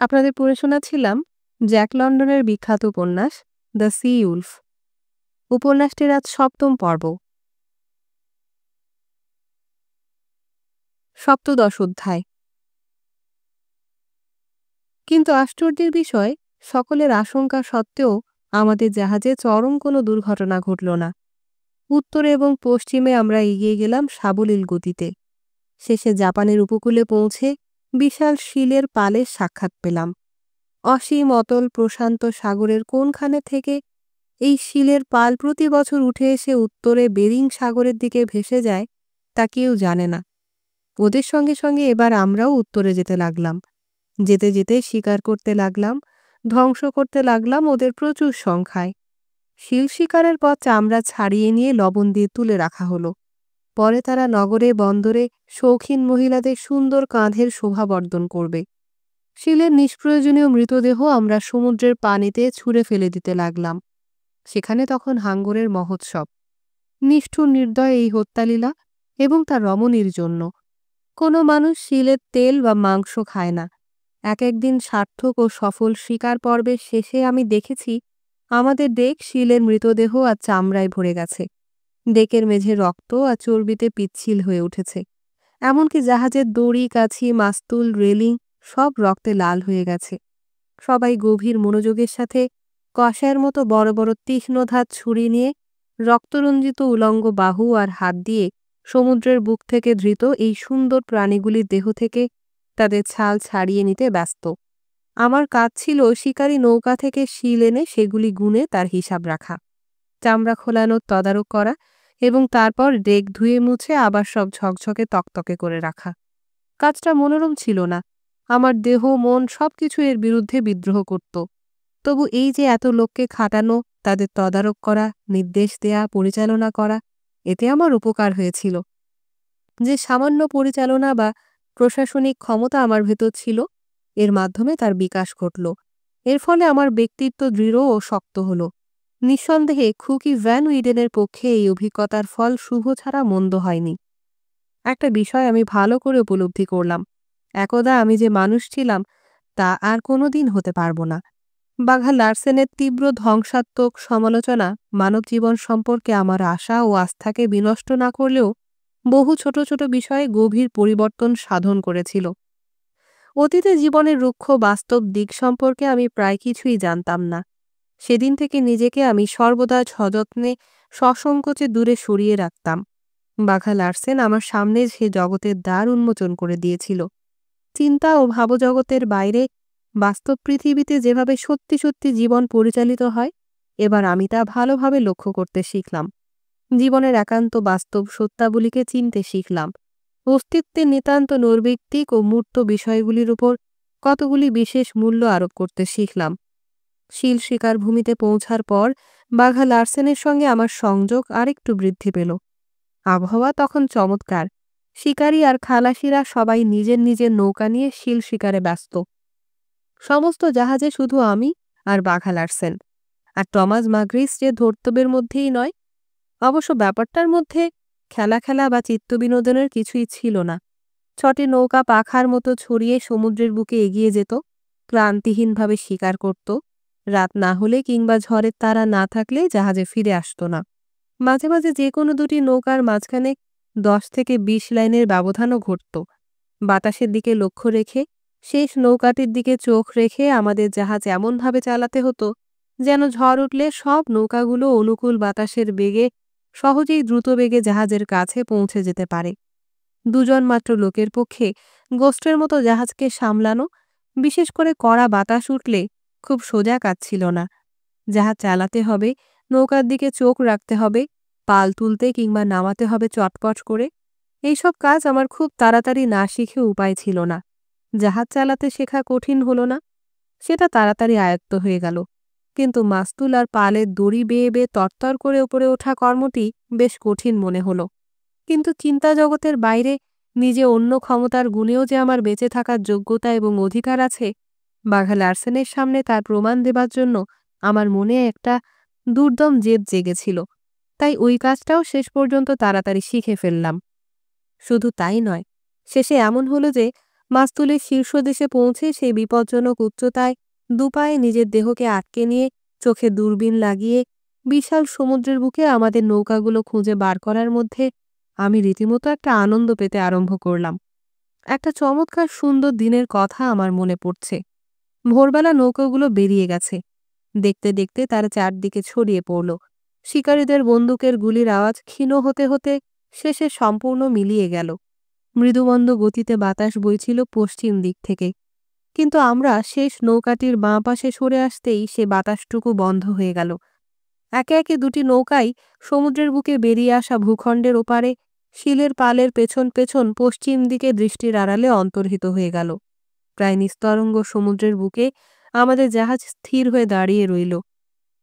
আপনাদের পড়ে শোনাচ্ছিলাম জ্যাক লন্ডনের বিখ্যাত উপন্যাস দ্য সি উলফ। উপন্যাসটির আজ ৭ম পর্ব, ৭ম অধ্যায়। কিন্তু আশ্চর্যের বিষয়, সকলের আশঙ্কা সত্ত্বেও আমাদের জাহাজে চরম কোনো দুর্ঘটনা ঘটল না। উত্তরে এবং পশ্চিমে আমরা এগিয়ে গেলাম সাবলীল গতিতে। শেষে জাপানের উপকূলে পৌঁছে বিশাল শিলের পালের সাক্ষাৎ পেলাম। অসীম অতল প্রশান্ত সাগরের কোনখানে থেকে এই শিলের পাল প্রতি বছর উঠে এসে উত্তরে বেরিং সাগরের দিকে ভেসে যায় তা কেউ জানে না। ওদের সঙ্গে সঙ্গে এবার আমরাও উত্তরে যেতে লাগলাম। যেতে যেতে শিকার করতে লাগলাম, ধ্বংস করতে লাগলাম ওদের প্রচুর সংখ্যায়। শিল শিকারের পর চামড়া ছাড়িয়ে নিয়ে লবণ দিয়ে তুলে রাখা হলো। পরে তারা নগরে বন্দরে শৌখিন মহিলাদের সুন্দর কাঁধের শোভাবর্ধন করবে। শিলের নিষ্প্রয়োজনীয় মৃতদেহ আমরা সমুদ্রের পানিতে ছুঁড়ে ফেলে দিতে লাগলাম। সেখানে তখন হাঙ্গরের মহোৎসব। নিষ্ঠুর নির্দয় এই হত্যালীলা এবং তার রমণীর জন্য কোনো মানুষ শিলের তেল বা মাংস খায় না। এক একদিন সার্থক ও সফল শিকার পর্বের শেষে আমি দেখেছি আমাদের ডেক শিলের মৃতদেহ আর চামড়ায় ভরে গেছে। ডেকের মেঝে রক্ত আর চর্বিতে পিচ্ছিল হয়ে উঠেছে। এমনকি জাহাজের দড়ি, কাছি, মাস্তুল, রেলিং সব রক্তে লাল হয়ে গেছে। সবাই গভীর মনোযোগের সাথে কষায়ের মতো বড় বড় তীক্ষ্ণধার ছুরি নিয়ে রক্তরঞ্জিত উলঙ্গ বাহু আর হাত দিয়ে সমুদ্রের বুক থেকে ধৃত এই সুন্দর প্রাণীগুলির দেহ থেকে তাদের ছাল ছাড়িয়ে নিতে ব্যস্ত। আমার কাজ ছিল শিকারী নৌকা থেকে শিল এনে সেগুলি গুনে তার হিসাব রাখা, চামড়া খোলানোর তদারক করা এবং তারপর ডেক ধুয়ে মুছে আবার সব ঝকঝকে তকতকে করে রাখা। কাজটা মনোরম ছিল না। আমার দেহ মন সবকিছু এর বিরুদ্ধে বিদ্রোহ করত। তবু এই যে এত লোককে খাটানো, তাদের তদারক করা, নির্দেশ দেয়া, পরিচালনা করা, এতে আমার উপকার হয়েছিল। যে সামান্য পরিচালনা বা প্রশাসনিক ক্ষমতা আমার ভেতর ছিল, এর মাধ্যমে তার বিকাশ ঘটল। এর ফলে আমার ব্যক্তিত্ব দৃঢ় ও শক্ত হল। নিঃসন্দেহে খুকি ভ্যান উইডেনের পক্ষে এই অভিজ্ঞতার ফল শুভ ছাড়া মন্দ হয়নি। একটা বিষয় আমি ভালো করে উপলব্ধি করলাম, একদা আমি যে মানুষ ছিলাম তা আর কোনোদিন হতে পারব না। বাঘা লার্সেনের তীব্র ধ্বংসাত্মক সমালোচনা মানব জীবন সম্পর্কে আমার আশা ও আস্থাকে বিনষ্ট না করলেও বহু ছোট ছোট বিষয়ে গভীর পরিবর্তন সাধন করেছিল। অতীতে জীবনের রুক্ষ বাস্তব দিক সম্পর্কে আমি প্রায় কিছুই জানতাম না। সেদিন থেকে নিজেকে আমি সর্বদা সযত্নে সসংকোচে দূরে সরিয়ে রাখতাম। বাঘা লার্সেন আমার সামনে সে জগতের দ্বার উন্মোচন করে দিয়েছিল। চিন্তা ও ভাবজগতের বাইরে বাস্তব পৃথিবীতে যেভাবে সত্যি সত্যি জীবন পরিচালিত হয়, এবার আমি তা ভালোভাবে লক্ষ্য করতে শিখলাম। জীবনের একান্ত বাস্তব সত্যাবলীকে চিনতে শিখলাম। অস্তিত্বের নিতান্ত নৈর্ব্যক্তিক ও মূর্ত বিষয়গুলির উপর কতগুলি বিশেষ মূল্য আরোপ করতে শিখলাম। শিল শিকার ভূমিতে পৌঁছার পর বাঘা লার্সেনের সঙ্গে আমার সংযোগ আরেকটু বৃদ্ধি পেল। আবহাওয়া তখন চমৎকার। শিকারী আর খালাসিরা সবাই নিজের নিজের নৌকা নিয়ে শিল শিকারে ব্যস্ত। সমস্ত জাহাজে শুধু আমি আর বাঘা লার্সেন। আর টমাস মাগ্রিস যে ধর্তব্যের মধ্যেই নয়। অবশ্য ব্যাপারটার মধ্যে খেলা খেলা বা চিত্তবিনোদনের কিছুই ছিল না। ৬টি নৌকা পাখার মতো ছড়িয়ে সমুদ্রের বুকে এগিয়ে যেত, ক্লান্তিহীনভাবে শিকার করত। রাত না হলে কিংবা ঝড়ের তারা না থাকলে জাহাজে ফিরে আসত না। মাঝে মাঝে যে কোনো দুটি নৌকার মাঝখানে ১০ থেকে ২০ লাইনের ব্যবধানও ঘটত। বাতাসের দিকে লক্ষ্য রেখে, শেষ নৌকাটির দিকে চোখ রেখে আমাদের জাহাজ এমনভাবে চালাতে হতো যেন ঝড় উঠলে সব নৌকাগুলো অনুকূল বাতাসের বেগে সহজেই দ্রুত বেগে জাহাজের কাছে পৌঁছে যেতে পারে। দুজন মাত্র লোকের পক্ষে গোষ্ঠের মতো জাহাজকে সামলানো, বিশেষ করে কড়া বাতাস উঠলে, খুব সোজা কাজ ছিল না। জাহাজ চালাতে হবে, নৌকার দিকে চোখ রাখতে হবে, পাল তুলতে কিংবা নামাতে হবে চটপট করে। এইসব কাজ আমার খুব তাড়াতাড়ি না শিখে উপায় ছিল না। জাহাজ চালাতে শেখা কঠিন হলো না, সেটা তাড়াতাড়ি আয়ত্ত হয়ে গেল। কিন্তু মাস্তুল আর পালের দড়ি বেয়ে বেয়ে তরতর করে উপরে ওঠা কর্মটি বেশ কঠিন মনে হলো। কিন্তু চিন্তা জগতের বাইরে নিজে অন্য ক্ষমতার গুণেও যে আমার বেঁচে থাকার যোগ্যতা এবং অধিকার আছে, বাঘা লার্সেনের সামনে তার প্রমাণ দেবার জন্য আমার মনে একটা দুর্দম জেদ জেগেছিল। তাই ওই কাজটাও শেষ পর্যন্ত তাড়াতাড়ি শিখে ফেললাম। শুধু তাই নয়, শেষে এমন হলো যে মাস্তুলের শীর্ষদেশে পৌঁছে সেই বিপজ্জনক উচ্চতায় দুপায়ে নিজের দেহকে আটকে নিয়ে চোখে দূরবীন লাগিয়ে বিশাল সমুদ্রের বুকে আমাদের নৌকাগুলো খুঁজে বার করার মধ্যে আমি রীতিমতো একটা আনন্দ পেতে আরম্ভ করলাম। একটা চমৎকার সুন্দর দিনের কথা আমার মনে পড়ছে। ভোরবেলা নৌকাগুলো বেরিয়ে গেছে। দেখতে দেখতে তারা চারদিকে ছড়িয়ে পড়ল। শিকারীদের বন্দুকের গুলির আওয়াজ ক্ষীণ হতে হতে শেষে সম্পূর্ণ মিলিয়ে গেল। মৃদুমন্দ গতিতে বাতাস বইছিল পশ্চিম দিক থেকে, কিন্তু আমরা শেষ নৌকাটির বাঁ পাশে সরে আসতেই সে বাতাসটুকু বন্ধ হয়ে গেল। একে একে দুটি নৌকাই সমুদ্রের বুকে বেরিয়ে আসা ভূখণ্ডের ওপারে শিলের পালের পেছন পেছন পশ্চিম দিকে দৃষ্টির আড়ালে অন্তর্হিত হয়ে গেল। প্রায় নিস্তরঙ্গ সমুদ্রের বুকে আমাদের জাহাজ স্থির হয়ে দাঁড়িয়ে রইল।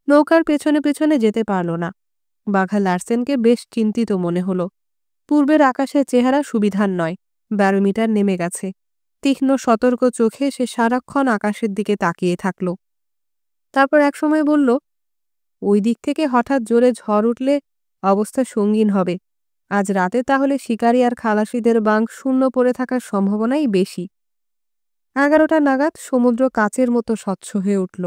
নৌকার পেছনে পেছনে যেতে পারল না। বাঘা লার্সেনকে বেশ চিন্তিত মনে হলো। পূর্বের আকাশের চেহারা সুবিধার নয়। ব্যারোমিটার নেমে গেছে। তীক্ষ্ণ সতর্ক চোখে সে সারাক্ষণ আকাশের দিকে তাকিয়ে থাকল। তারপর একসময় বলল, ওই দিক থেকে হঠাৎ জোরে ঝড় উঠলে অবস্থা সঙ্গীন হবে। আজ রাতে তাহলে শিকারী আর খালাসিদের বাঁক শূন্য পড়ে থাকার সম্ভাবনাই বেশি। 11টা নাগাদ সমুদ্র কাচের মতো স্বচ্ছ হয়ে উঠল।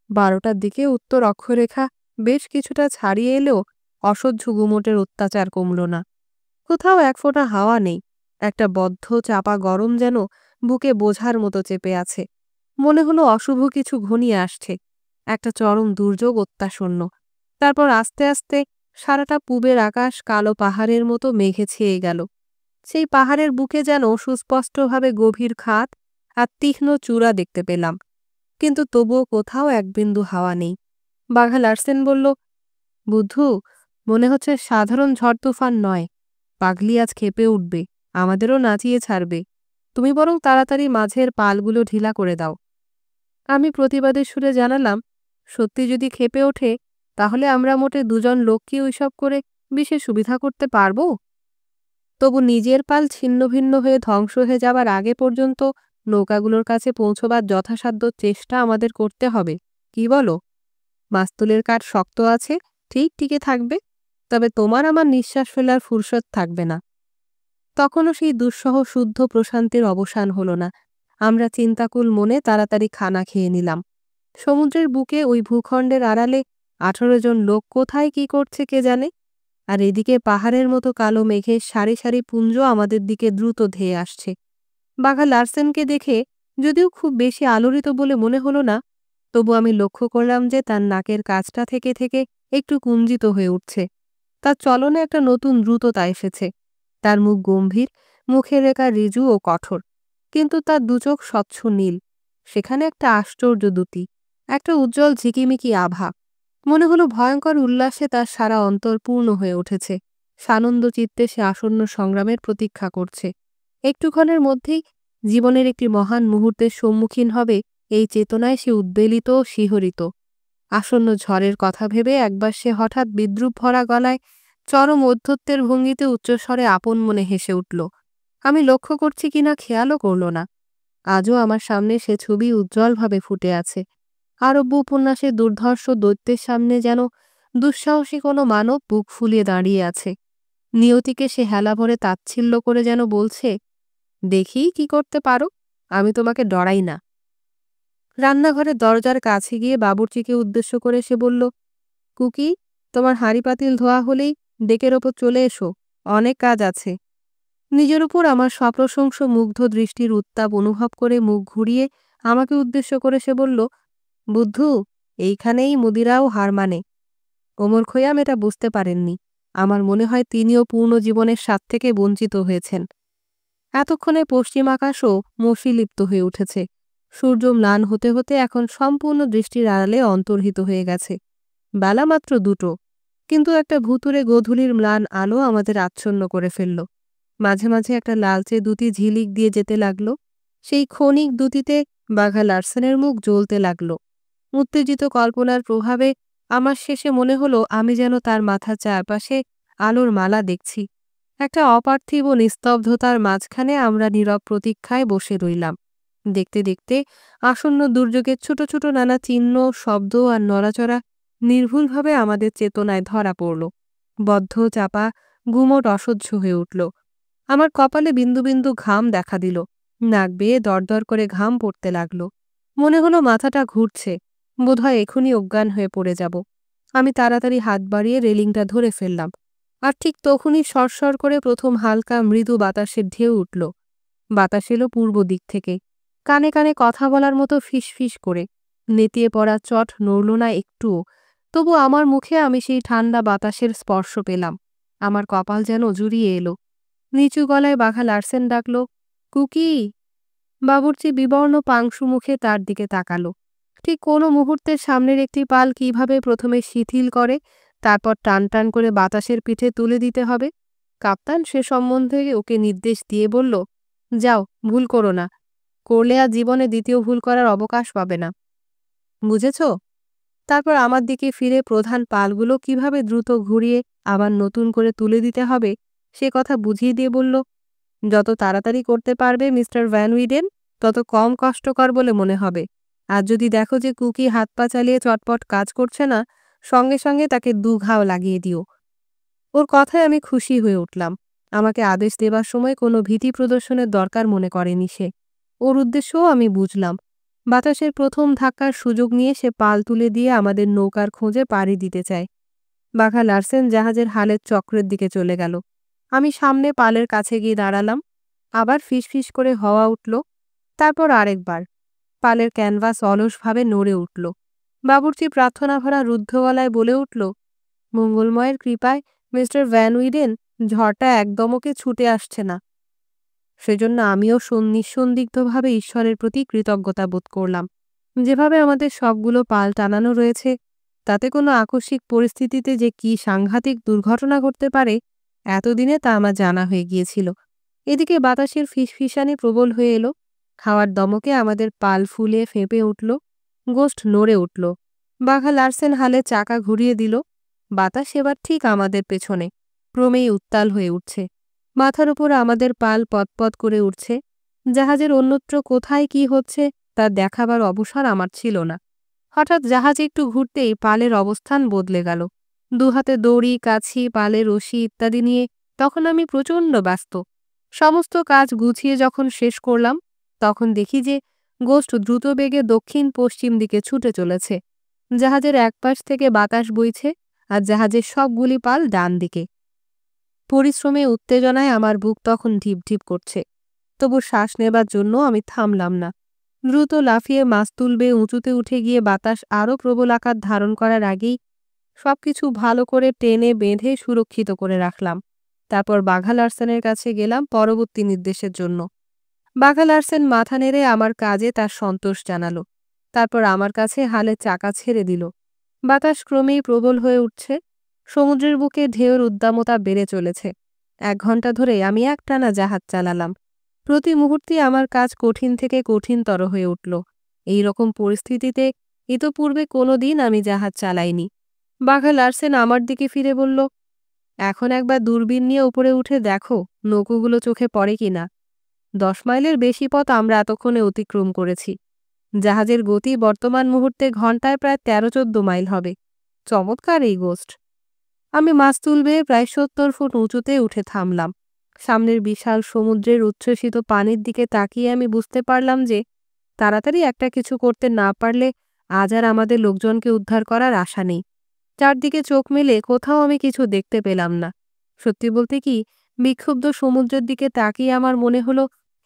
12টার দিকে উত্তর অক্ষরেখা বেশ কিছুটা ছাড়িয়ে এলেও অসহ্য গুমোটের অত্যাচার কমল না। কোথাও এক ফোঁটা হাওয়া নেই। একটা বদ্ধ চাপা গরম যেন বুকে বোঝার মতো চেপে আছে। মনে হলো অশুভ কিছু ঘনিয়ে আসছে। একটা চরম দুর্যোগ অত্যাসন্ন। তারপর আস্তে আস্তে সারাটা পূবের আকাশ কালো পাহাড়ের মতো মেঘে ছেয়ে গেল। সেই পাহাড়ের বুকে যেন সুস্পষ্টভাবে গভীর খাত আর তীক্ষ্ণ চূড়া দেখতে পেলাম, কিন্তু তবুও কোথাও এক বিন্দু হাওয়া নেই। বাঘা লার্সেন বলল, বুদ্ধু, মনে হচ্ছে সাধারণ ঝড় তুফান নয়। পাগলি আজ ক্ষেপে উঠবে, আমাদেরও নাচিয়ে ছাড়বে। তুমি বরং তাড়াতাড়ি মাঝের পালগুলো ঢিলা করে দাও। আমি প্রতিবাদের সুরে জানালাম, সত্যি যদি ক্ষেপে ওঠে তাহলে আমরা মোটে দুজন লোককে ওইসব করে বিশেষ সুবিধা করতে পারবো। তবু নিজের পাল ছিন্ন ভিন্ন হয়ে ধ্বংস হয়ে যাবার আগে পর্যন্ত নৌকাগুলোর কাছে পৌঁছবার যথাসাধ্য চেষ্টা আমাদের করতে হবে। কি বলো? মাস্তুলের কাঠ শক্ত আছে, ঠিক টিকে থাকবে, তবে তোমার আমার নিঃশ্বাস ফেলার ফুরসত থাকবে না। তখনও সেই দুঃসহ শুদ্ধ প্রশান্তির অবসান হলো না। আমরা চিন্তাকুল মনে তাড়াতাড়ি খানা খেয়ে নিলাম। সমুদ্রের বুকে ওই ভূখণ্ডের আড়ালে 18 জন লোক কোথায় কি করছে কে জানে। আর এদিকে পাহাড়ের মতো কালো মেঘের সারি সারি পুঞ্জ আমাদের দিকে দ্রুত ধেয়ে আসছে। বাঘা লার্সেনকে দেখে যদিও খুব বেশি আলোড়িত বলে মনে হলো না, তবু আমি লক্ষ্য করলাম যে তার নাকের কাছটা থেকে থেকে একটু কুঞ্চিত হয়ে উঠছে। তার চলনে একটা নতুন দ্রুততা এসেছে। তার মুখ গম্ভীর, মুখের রেখা ঋজু ও কঠোর, কিন্তু তার দুচোখ স্বচ্ছ নীল। সেখানে একটা আশ্চর্য দ্যুতি, একটা উজ্জ্বল ঝিকিমিকি আভা। মনে হলো ভয়ঙ্কর উল্লাসে তার সারা অন্তর পূর্ণ হয়ে উঠেছে। সানন্দ চিত্তে সে আসন্ন সংগ্রামের প্রতীক্ষা করছে। একটুক্ষণের মধ্যেই জীবনের একটি মহান মুহূর্তের সম্মুখীন হবে, এই চেতনায় সে উদ্বেলিত ও শিহরিত। আসন্ন ঝড়ের কথা ভেবে একবার সে হঠাৎ বিদ্রূপ ভরা গলায় চরম ঔদ্ধত্যের ভঙ্গিতে উচ্চস্বরে আপন মনে হেসে উঠল। আমি লক্ষ্য করছি কিনা খেয়ালও করল না। আজও আমার সামনে সে ছবি উজ্জ্বলভাবে ফুটে আছে। আরব্য উপন্যাসের দুর্ধর্ষ দৈত্যের সামনে যেন দুঃসাহসী কোনো মানব বুক ফুলিয়ে দাঁড়িয়ে আছে। নিয়তিকে সে হেলা ভরে তাচ্ছিল্য করে যেন বলছে, দেখি কি করতে পারো, আমি তোমাকে ডরাই না। রান্নাঘরের দরজার কাছে গিয়ে বাবুর্চিকে উদ্দেশ্য করে সে বলল, কুকি, তোমার হাঁড়ি পাতিল ধোয়া হলেই ডেকের ওপর চলে এসো, অনেক কাজ আছে। নিজের উপর আমার সপ্রশংস মুগ্ধ দৃষ্টির উত্তাপ অনুভব করে মুখ ঘুরিয়ে আমাকে উদ্দেশ্য করে সে বলল, বুদ্ধু, এইখানেই মুদিরাও হার মানে। ওমর খৈয়াম এটা বুঝতে পারেননি। আমার মনে হয় তিনিও পূর্ণ জীবনের স্বাদ থেকে বঞ্চিত হয়েছেন। এতক্ষণে পশ্চিম আকাশও মশীলিপ্ত হয়ে উঠেছে। সূর্য ম্লান হতে হতে এখন সম্পূর্ণ দৃষ্টির আড়ালে অন্তর্হিত হয়ে গেছে। বেলা মাত্র 2টো, কিন্তু একটা ভুতুরে গোধূলির ম্লান আলো আমাদের আচ্ছন্ন করে ফেলল। মাঝে মাঝে একটা লালচে দ্যুতি ঝিলিক দিয়ে যেতে লাগল। সেই ক্ষণিক দ্যুতিতে বাঘা লার্সেনের মুখ জ্বলতে লাগল। উত্তেজিত কল্পনার প্রভাবে আমার শেষে মনে হলো আমি যেন তার মাথার চারপাশে আলোর মালা দেখছি। একটা অপার্থিব নিস্তব্ধতার মাঝখানে আমরা নীরব প্রতীক্ষায় বসে রইলাম। দেখতে দেখতে আসন্ন দুর্যোগের ছোট ছোট নানা চিহ্ন, শব্দ আর নড়াচড়া নির্ভুলভাবে আমাদের চেতনায় ধরা পড়ল। বদ্ধ চাপা গুমোট অসহ্য হয়ে উঠল। আমার কপালে বিন্দু বিন্দু ঘাম দেখা দিল। নাক বেয়ে দরদর করে ঘাম পড়তে লাগলো। মনে হলো মাথাটা ঘুরছে, বোধহয় এখনই অজ্ঞান হয়ে পড়ে যাব। আমি তাড়াতাড়ি হাত বাড়িয়ে রেলিংটা ধরে ফেললাম। আর ঠিক তখনই সরসর করে প্রথম হালকা মৃদু বাতাসের ঢেউ উঠল। বাতাস এলো পূর্ব দিক থেকে, কানে কানে কথা বলার মতো ফিসফিস করে। নেতিয়ে পড়া চট নড়ল না একটুও। তবু আমার মুখে আমি সেই ঠান্ডা বাতাসের স্পর্শ পেলাম। আমার কপাল যেন জুড়িয়ে এলো। নিচু গলায় বাঘা লার্সেন ডাকল, কুকি। বাবুর্চি বিবর্ণ পাংশু মুখে তার দিকে তাকালো। ঠিক কোনো মুহূর্তে সামনের একটি পাল কিভাবে প্রথমে শিথিল করে, তারপর টান টান করে বাতাসের পিঠে তুলে দিতে হবে। কাপ্তান সে সম্বন্ধে ওকে নির্দেশ দিয়ে বলল, যাও, ভুল করো না। করলে আর জীবনে দ্বিতীয় ভুল করার অবকাশ পাবে না, বুঝেছ? তারপর আমার দিকে ফিরে প্রধান পালগুলো কিভাবে দ্রুত ঘুরিয়ে আবার নতুন করে তুলে দিতে হবে সে কথা বুঝিয়ে দিয়ে বলল, যত তাড়াতাড়ি করতে পারবে মিস্টার ভ্যান উইডেন, তত কম কষ্টকর বলে মনে হবে। আর যদি দেখো যে কুকি হাত পা চালিয়ে চটপট কাজ করছে না, সঙ্গে সঙ্গে তাকে 2 ঘাও লাগিয়ে দিও। ওর কথায় আমি খুশি হয়ে উঠলাম। আমাকে আদেশ দেবার সময় কোনো ভীতি প্রদর্শনের দরকার মনে করেনি সে। ওর উদ্দেশ্যও আমি বুঝলাম। বাতাসের প্রথম ধাক্কার সুযোগ নিয়ে সে পাল তুলে দিয়ে আমাদের নৌকার খোঁজে পাড়ি দিতে চায়। বাঘা লার্সেন জাহাজের হালের চক্রের দিকে চলে গেল। আমি সামনে পালের কাছে গিয়ে দাঁড়ালাম। আবার ফিসফিস করে হাওয়া উঠল। তারপর আরেকবার। পালের ক্যানভাস অলসভাবে নড়ে উঠল। বাবুর্চি প্রার্থনা ভরা রুদ্ধ গলায় বলে উঠল, মঙ্গলময়ের কৃপায় মিস্টার ভ্যান উইডেন, ঝড়টা একদমকে ছুটে আসছে না। সেজন্য আমিও নিঃসন্দিগ্ধভাবে ঈশ্বরের প্রতি কৃতজ্ঞতা বোধ করলাম। যেভাবে আমাদের সবগুলো পাল টানানো রয়েছে, তাতে কোনো আকস্মিক পরিস্থিতিতে যে কি সাংঘাতিক দুর্ঘটনা ঘটতে পারে, এতদিনে তা আমার জানা হয়ে গিয়েছিল। এদিকে বাতাসের ফিসফিসানি প্রবল হয়ে এলো। খাওয়ার দমকে আমাদের পাল ফুলে ফেঁপে উঠল। গোস্ট নড়ে উঠল। বাঘা লার্সেন হালে চাকা ঘুরিয়ে দিল। বাতাস এবার ঠিক আমাদের পেছনে, ক্রমেই উত্তাল হয়ে উঠছে। মাথার উপর আমাদের পাল পতপত করে উঠছে। জাহাজের অন্যত্র কোথায় কি হচ্ছে তা দেখাবার অবসর আমার ছিল না। হঠাৎ জাহাজ একটু ঘুরতেই পালের অবস্থান বদলে গেল। দুহাতে দড়ি, কাছি, পালের রশি ইত্যাদি নিয়ে তখন আমি প্রচণ্ড ব্যস্ত। সমস্ত কাজ গুছিয়ে যখন শেষ করলাম, তখন দেখি যে গোস্ট দ্রুত বেগে দক্ষিণ পশ্চিম দিকে ছুটে চলেছে। জাহাজের একপাশ থেকে বাতাস বইছে, আর জাহাজের সবগুলি পাল ডান দিকে। পরিশ্রমে উত্তেজনায় আমার বুক তখন ঢিপ ঢিপ করছে। তবু শ্বাস নেবার জন্য আমি থামলাম না। দ্রুত লাফিয়ে মাস্তুল বেয়ে উঁচুতে উঠে গিয়ে বাতাস আরও প্রবল আকার ধারণ করার আগেই সবকিছু ভালো করে টেনে বেঁধে সুরক্ষিত করে রাখলাম। তারপর বাঘা লার্সেনের কাছে গেলাম পরবর্তী নির্দেশের জন্য। বাঘা লার্সেন মাথা নেড়ে আমার কাজে তার সন্তোষ জানালো। তারপর আমার কাছে হালের চাকা ছেড়ে দিল। বাতাস ক্রমেই প্রবল হয়ে উঠছে। সমুদ্রের বুকে ঢেউয়ের উদ্দামতা বেড়ে চলেছে। 1 ঘন্টা ধরে আমি একটানা জাহাজ চালালাম। প্রতি মুহূর্তে আমার কাজ কঠিন থেকে কঠিনতর হয়ে উঠল। এই রকম পরিস্থিতিতে ইতপূর্বে কোনোদিন আমি জাহাজ চালাইনি। বাঘা লার্সেন আমার দিকে ফিরে বলল, এখন একবার দূরবীন নিয়ে উপরে উঠে দেখো নৌকোগুলো চোখে পড়ে কিনা। 10 মাইলের বেশি পথ আমরা এতক্ষণে অতিক্রম করেছি। জাহাজের গতি বর্তমান মুহূর্তে ঘন্টায় প্রায় 13-14 মাইল হবে। চমৎকার এই গোস্ট। আমি মাস্তুল বেয়ে প্রায় 70 ফুট উঁচুতে উঠে থামলাম। সামনের বিশাল সমুদ্রের উচ্ছ্বসিত পানির দিকে তাকিয়ে আমি বুঝতে পারলাম যে তাড়াতাড়ি একটা কিছু করতে না পারলে আজ আর আমাদের লোকজনকে উদ্ধার করার আশা নেই। চারদিকে চোখ মেলে কোথাও আমি কিছু দেখতে পেলাম না। সত্যি বলতে কি, বিক্ষুব্ধ সমুদ্রের দিকে তাকিয়ে আমার মনে হলো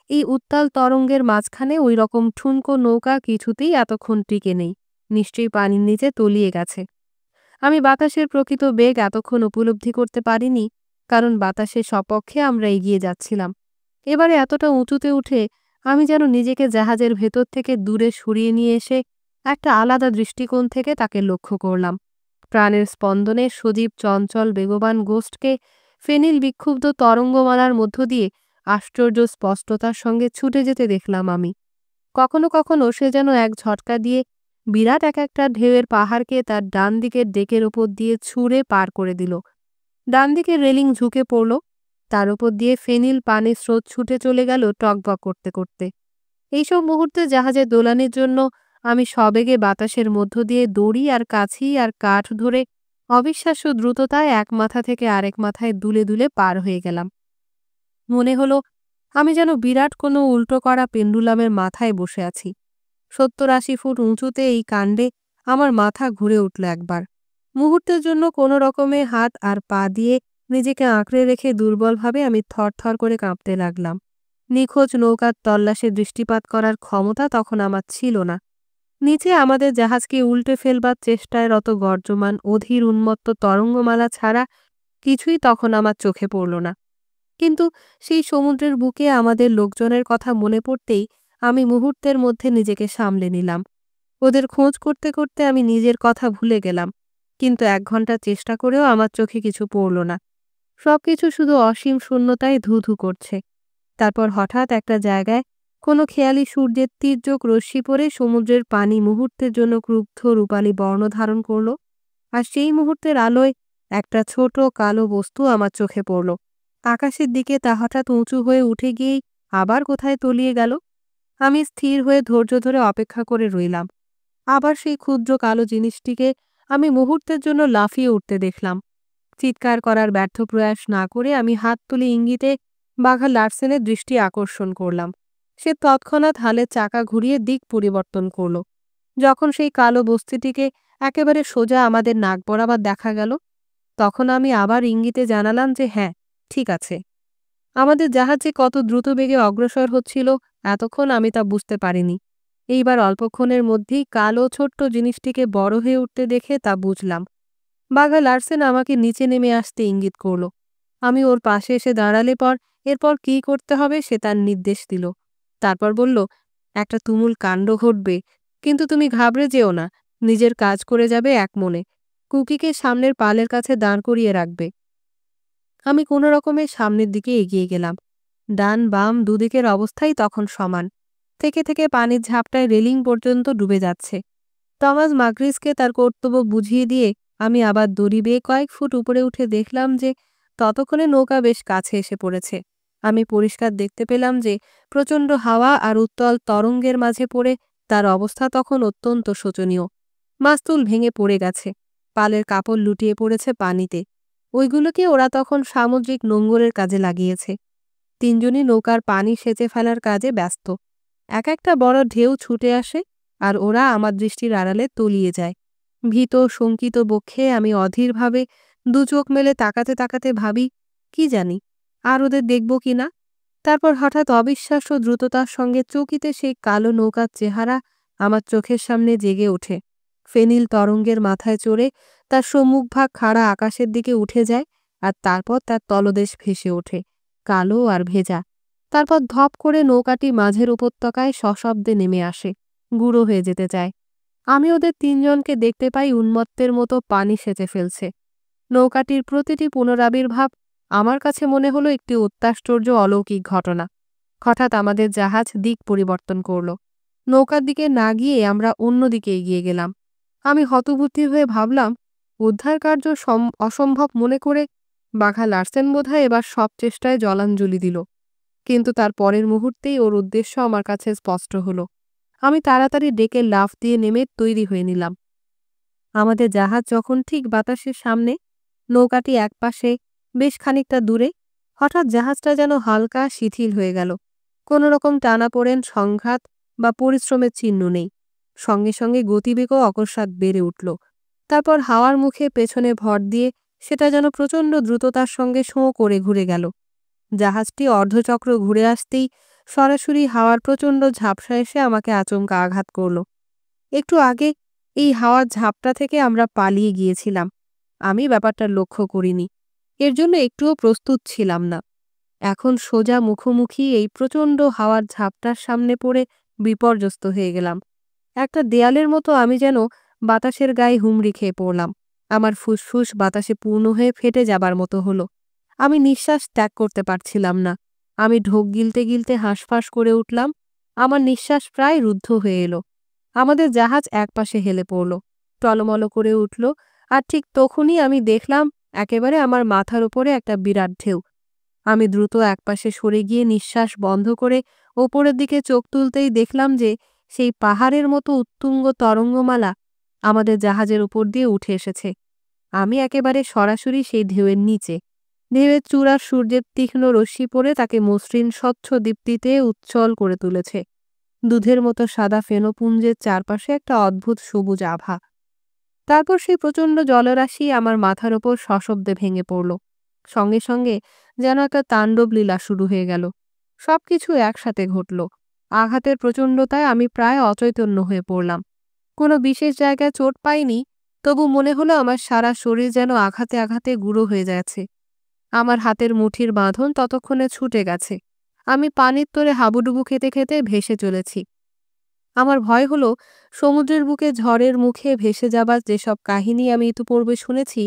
এই উত্তাল তরঙ্গের মাঝখানে ওই রকম ঠুনকো নৌকা কিছুতেই এতক্ষণ টিকে নেই। নিশ্চয়ই পানির নিচে তলিয়ে গেছে। আমি বাতাসের প্রকৃত বেগ এতক্ষণ উপলব্ধি করতে পারিনি, কারণ বাতাসের সপক্ষে আমরা এগিয়ে যাচ্ছিলাম। এবারে এতটা উঁচুতে উঠে আমি যেন নিজেকে জাহাজের ভেতর থেকে দূরে সরিয়ে নিয়ে এসে একটা আলাদা দৃষ্টিকোণ থেকে তাকে লক্ষ্য করলাম। প্রাণের স্পন্দনে সজীব চঞ্চল বেগবান গোস্টকে ফেনিল বিক্ষুব্ধ তরঙ্গমালার মধ্য দিয়ে আশ্চর্য স্পষ্টতার সঙ্গে ছুটে যেতে দেখলাম আমি। কখনো কখনো সে যেন এক ঝটকা দিয়ে বিরাট একটা ঢেউয়ের পাহাড়কে তার ডান দিকের ডেকের ওপর দিয়ে ছুঁড়ে পার করে দিল। ডান দিকের রেলিং ঝুঁকে পড়ল। তার উপর দিয়ে ফেনিল পানির স্রোত ছুটে চলে গেল টকবক করতে করতে। এইসব মুহূর্তে জাহাজের দোলানির জন্য আমি সবেগে বাতাসের মধ্য দিয়ে দড়ি আর কাছি আর কাঠ ধরে অবিশ্বাস্য দ্রুততায় এক মাথা থেকে আরেক মাথায় দুলে দুলে পার হয়ে গেলাম। মনে হলো আমি যেন বিরাট কোনো উল্টো করা পেন্ডুলামের মাথায় বসে আছি। ৭০-৮০ ফুট উঁচুতে এই কাণ্ডে আমার মাথা ঘুরে উঠল একবার। মুহূর্তের জন্য কোনো রকমে হাত আর পা দিয়ে নিজেকে আঁকড়ে রেখে দুর্বলভাবে আমি থরথর করে কাঁপতে লাগলাম। নিখোঁজ নৌকার তল্লাশে দৃষ্টিপাত করার ক্ষমতা তখন আমার ছিল না। নিচে আমাদের জাহাজকে উল্টে ফেলবার চেষ্টায় রত গর্জমান অধীর উন্মত্ত তরঙ্গমালা ছাড়া কিছুই তখন আমার চোখে পড়ল না। কিন্তু সেই সমুদ্রের বুকে আমাদের লোকজনের কথা মনে পড়তেই আমি মুহূর্তের মধ্যে নিজেকে সামলে নিলাম। ওদের খোঁজ করতে করতে আমি নিজের কথা ভুলে গেলাম, কিন্তু ১ ঘন্টা চেষ্টা করেও আমার চোখে কিছু পড়ল না। সবকিছু শুধু অসীম শূন্যতায় ধু ধু করছে। তারপর হঠাৎ একটা জায়গায় কোনো খেয়ালি সূর্যের তীর্যক রশ্মি পড়ে সমুদ্রের পানি মুহূর্তের জন্য ক্রুব্ধ রূপালী বর্ণ ধারণ করল, আর সেই মুহূর্তের আলোয় একটা ছোট কালো বস্তু আমার চোখে পড়ল। আকাশের দিকে তা হঠাৎ উঁচু হয়ে উঠে গিয়েই আবার কোথায় তলিয়ে গেল। আমি স্থির হয়ে ধৈর্য ধরে অপেক্ষা করে রইলাম। আবার সেই ক্ষুদ্র কালো জিনিসটিকে আমি মুহূর্তের জন্য লাফিয়ে উঠতে দেখলাম। চিৎকার করার ব্যর্থ প্রয়াস না করে আমি হাত তুলে ইঙ্গিতে বাঘা লার্সেনের দৃষ্টি আকর্ষণ করলাম। সে তৎক্ষণাৎ হালের চাকা ঘুরিয়ে দিক পরিবর্তন করল। যখন সেই কালো বস্তুটিকে একেবারে সোজা আমাদের নাক বরাবর দেখা গেল, তখন আমি আবার ইঙ্গিতে জানালাম যে হ্যাঁ, ঠিক আছে। আমাদের জাহাজ যে কত দ্রুত বেগে অগ্রসর হচ্ছিল এতক্ষণ আমি তা বুঝতে পারিনি। এইবার অল্পক্ষণের মধ্যেই কালো ছোট্ট জিনিসটিকে বড় হয়ে উঠতে দেখে তা বুঝলাম। বাঘা লার্সেন আমাকে নিচে নেমে আসতে ইঙ্গিত করল। আমি ওর পাশে এসে দাঁড়ালে এরপর কী করতে হবে সে তার নির্দেশ দিল। তারপর বলল, একটা তুমুল কাণ্ড ঘটবে, কিন্তু তুমি ঘাবড়ে যেও না, নিজের কাজ করে যাবে এক মনে। কুকিকে সামনের পালের কাছে দাঁড় করিয়ে রাখবে। আমি কোনো রকমে সামনের দিকে এগিয়ে গেলাম। ডান বাম দুদিকের অবস্থাই তখন সমান। থেকে থেকে পানির ঝাপটায় রেলিং পর্যন্ত ডুবে যাচ্ছে। টমাস মার্গ্রিসকে তার কর্তব্য বুঝিয়ে দিয়ে আমি আবার দড়ি বেয়ে কয়েক ফুট উপরে উঠে দেখলাম যে ততক্ষণে নৌকা বেশ কাছে এসে পড়েছে। আমি পরিষ্কার দেখতে পেলাম যে প্রচণ্ড হাওয়া আর উত্তল তরঙ্গের মাঝে পড়ে তার অবস্থা তখন অত্যন্ত শোচনীয়। মাস্তুল ভেঙে পড়ে গেছে, পালের কাপড় লুটিয়ে পড়েছে পানিতে। ওইগুলোকে ওরা তখন সামুদ্রিক নোঙরের কাজে লাগিয়েছে। ৩ জনই নৌকার পানি সেচে ফেলার কাজে ব্যস্ত। এক একটা বড় ঢেউ ছুটে আসে আর ওরা আমার দৃষ্টির আড়ালে তলিয়ে যায়। ভীত শঙ্কিত বক্ষে আমি অধীরভাবে দু চোখ মেলে তাকাতে তাকাতে ভাবি, কি জানি আর ওদের দেখব কি না। তারপর হঠাৎ অবিশ্বাস্য দ্রুততার সঙ্গে চকিতে সেই কালো নৌকার চেহারা আমার চোখের সামনে জেগে ওঠে। ফেনিল তরঙ্গের মাথায় চড়ে তার সম্মুখভাগ খাড়া আকাশের দিকে উঠে যায়, আর তারপর তার তলদেশ ভেসে ওঠে, কালো আর ভেজা। তারপর ধপ করে নৌকাটি মাঝের উপত্যকায় সশব্দে নেমে আসে, গুঁড়ো হয়ে যেতে চায়। আমি ওদের ৩ জনকে দেখতে পাই উন্মত্তের মতো পানি সেচে ফেলছে। নৌকাটির প্রতিটি পুনরাবির্ভাব আমার কাছে মনে হলো একটি অত্যাশ্চর্য অলৌকিক ঘটনা। হঠাৎ আমাদের জাহাজ দিক পরিবর্তন করল। নৌকার দিকে না গিয়ে আমরা অন্যদিকে এগিয়ে গেলাম। আমি হতবুদ্ধি হয়ে ভাবলাম, উদ্ধার কার্য অসম্ভব মনে করে বাঘা লার্সেন বোধহয় এবার সব চেষ্টায় জলাঞ্জলি দিল। কিন্তু তার পরের মুহূর্তেই ওর উদ্দেশ্য আমার কাছে স্পষ্ট হলো। আমি তাড়াতাড়ি ডেকে লাফ দিয়ে নেমে তৈরি হয়ে নিলাম। আমাদের জাহাজ যখন ঠিক বাতাসের সামনে, নৌকাটি একপাশে বেশ খানিকটা দূরে, হঠাৎ জাহাজটা যেন হালকা শিথিল হয়ে গেল। কোনো রকম টানাপোড়েন, সংঘাত বা পরিশ্রমের চিহ্ন নেই। সঙ্গে সঙ্গে গতিবেগও অকস্মাৎ বেড়ে উঠল। তারপর হাওয়ার মুখে পেছনে ভর দিয়ে সেটা যেন প্রচণ্ড দ্রুততার সঙ্গে শোঁ করে ঘুরে গেল। জাহাজটি অর্ধচক্র ঘুরে আসতেই সরাসরি হাওয়ার প্রচণ্ড ঝাপসা এসে আমাকে আচমকা আঘাত করল। একটু আগে এই হাওয়ার ঝাপটা থেকে আমরা পালিয়ে গিয়েছিলাম। আমি ব্যাপারটা লক্ষ্য করিনি, এর জন্য একটুও প্রস্তুত ছিলাম না। এখন সোজা মুখোমুখি এই প্রচণ্ড হাওয়ার ঝাপটার সামনে পড়ে বিপর্যস্ত হয়ে গেলাম। একটা দেয়ালের মতো আমি যেন বাতাসের গায়ে হুমড়ি খেয়ে পড়লাম। আমার ফুসফুস বাতাসে পূর্ণ হয়ে ফেটে যাবার মতো হলো। আমি নিঃশ্বাস ত্যাগ করতে পারছিলাম না। আমি ঢোক গিলতে গিলতে হাঁসফাঁস করে উঠলাম। আমার নিঃশ্বাস প্রায় রুদ্ধ হয়ে এলো। আমাদের জাহাজ একপাশে হেলে পড়ল, টলমল করে উঠল, আর ঠিক তখনই আমি দেখলাম একেবারে আমার মাথার উপরে একটা বিরাট ঢেউ। আমি দ্রুত একপাশে সরে গিয়ে নিঃশ্বাস বন্ধ করে ওপরের দিকে চোখ তুলতেই দেখলাম যে সেই পাহাড়ের মতো উত্তুঙ্গ তরঙ্গমালা আমাদের জাহাজের উপর দিয়ে উঠে এসেছে। আমি একেবারে সরাসরি সেই ঢেউয়ের নিচে। ঢেউয়ের চূড়ার সূর্যের তীক্ষ্ণ রশ্মি পড়ে তাকে মসৃণ স্বচ্ছ দীপ্তিতে উজ্জ্বল করে তুলেছে। দুধের মতো সাদা ফেনপুঞ্জের চারপাশে একটা অদ্ভুত সবুজ আভা। তারপর সেই প্রচণ্ড জলরাশি আমার মাথার ওপর সশব্দে ভেঙে পড়ল। সঙ্গে সঙ্গে যেন একটা তাণ্ডব লীলা শুরু হয়ে গেল। সবকিছু একসাথে ঘটল। আঘাতের প্রচণ্ডতায় আমি প্রায় অচৈতন্য হয়ে পড়লাম। কোনো বিশেষ জায়গায় চোট পাইনি, তবু মনে হলো আমার সারা শরীর যেন আঘাতে আঘাতে গুঁড়ো হয়ে যাচ্ছে। আমার হাতের মুঠির বাঁধন ততক্ষণে ছুটে গেছে। আমি পানির তোরে হাবুডুবু খেতে খেতে ভেসে চলেছি। আমার ভয় হলো সমুদ্রের বুকে ঝড়ের মুখে ভেসে যাবার যেসব কাহিনী আমি ইতিপূর্বে শুনেছি,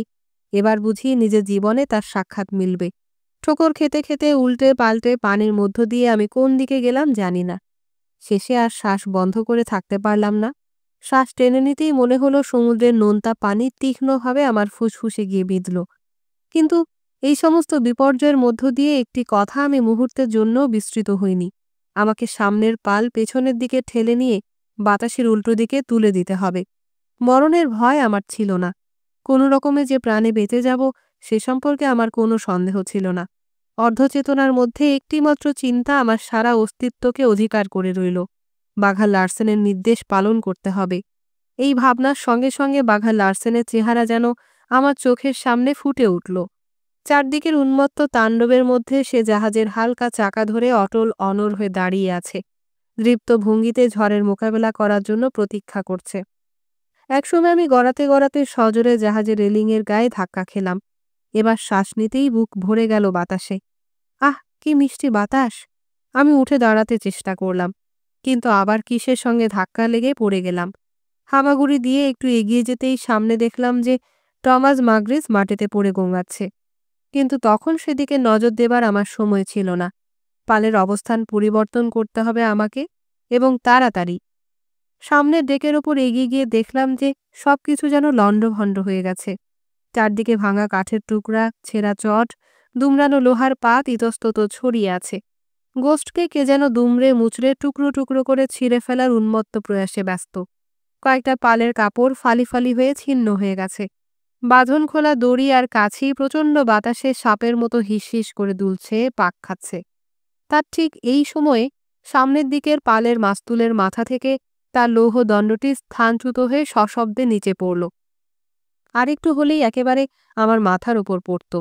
এবার বুঝি নিজের জীবনে তার সাক্ষাৎ মিলবে। ঠোকর খেতে খেতে উল্টে পাল্টে পানির মধ্য দিয়ে আমি কোন দিকে গেলাম জানি না। শেষে আর শ্বাস বন্ধ করে থাকতে পারলাম না। শ্বাস টেনে নিতেই মনে হলো সমুদ্রের নোনতা পানি তীক্ষ্ণভাবে আমার ফুসফুসে গিয়ে বিঁধল। কিন্তু এই সমস্ত বিপর্যয়ের মধ্য দিয়ে একটি কথা আমি মুহূর্তের জন্য বিস্মৃত হইনি। আমাকে সামনের পাল পেছনের দিকে ঠেলে নিয়ে বাতাসের উল্টো দিকে তুলে দিতে হবে। মরণের ভয় আমার ছিল না। কোনো রকমে যে প্রাণে বেঁচে যাব সে সম্পর্কে আমার কোনো সন্দেহ ছিল না। অর্ধচেতনার মধ্যে একটিমাত্র চিন্তা আমার সারা অস্তিত্বকে অধিকার করে রইল। বাঘা লার্সেনের নির্দেশ পালন করতে হবে। এই ভাবনার সঙ্গে সঙ্গে বাঘা লার্সেনের চেহারা যেন আমার চোখের সামনে ফুটে উঠল। চারদিকের উন্মত্ত তাণ্ডবের মধ্যে সে জাহাজের হালকা চাকা ধরে অটল অনড় হয়ে দাঁড়িয়ে আছে। দৃপ্ত ভঙ্গিতে ঝড়ের মোকাবেলা করার জন্য প্রতীক্ষা করছে। একসময় আমি গড়াতে গড়াতে সজোরে জাহাজের রেলিংয়ের গায়ে ধাক্কা খেলাম। এবার শ্বাস নিতেই বুক ভরে গেল বাতাসে। আহ, কি মিষ্টি বাতাস! আমি উঠে দাঁড়াতে চেষ্টা করলাম, কিন্তু আবার কিসের সঙ্গে ধাক্কা লেগে পড়ে গেলাম। হামাগুড়ি দিয়ে একটু এগিয়ে যেতেই সামনে দেখলাম যে টমাস মার্গ্রিস মাটিতে পড়ে গোঙাচ্ছে। কিন্তু তখন সেদিকে নজর দেবার আমার সময় ছিল না। পালের অবস্থান পরিবর্তন করতে হবে আমাকে, এবং তাড়াতাড়ি। সামনের ডেকের ওপর এগিয়ে গিয়ে দেখলাম যে সবকিছু যেন লণ্ডভণ্ড হয়ে গেছে। চারদিকে ভাঙা কাঠের টুকরা, ছেঁড়া চট, দুমড়ানো লোহার পাত ইতস্তত ছড়িয়ে আছে। গোস্টকে কে যেন দুমড়ে মুচড়ে টুকরো টুকরো করে ছিঁড়ে ফেলার উন্মত্ত প্রয়াসে ব্যস্ত। কয়েকটা পালের কাপড় ফালি ফালি হয়ে ছিন্ন হয়ে গেছে। বাঁধন খোলা দড়ি আর কাছি প্রচণ্ড বাতাসে সাপের মতো হিসহিস করে দুলছে, পাক খাচ্ছে। তার ঠিক এই সময়ে সামনের দিকের পালের মাস্তুলের মাথা থেকে তার লৌহ দণ্ডটি স্থানচ্যুত হয়ে সশব্দে নিচে পড়ল। আরেকটু হলেই একেবারে আমার মাথার ওপর পড়ত।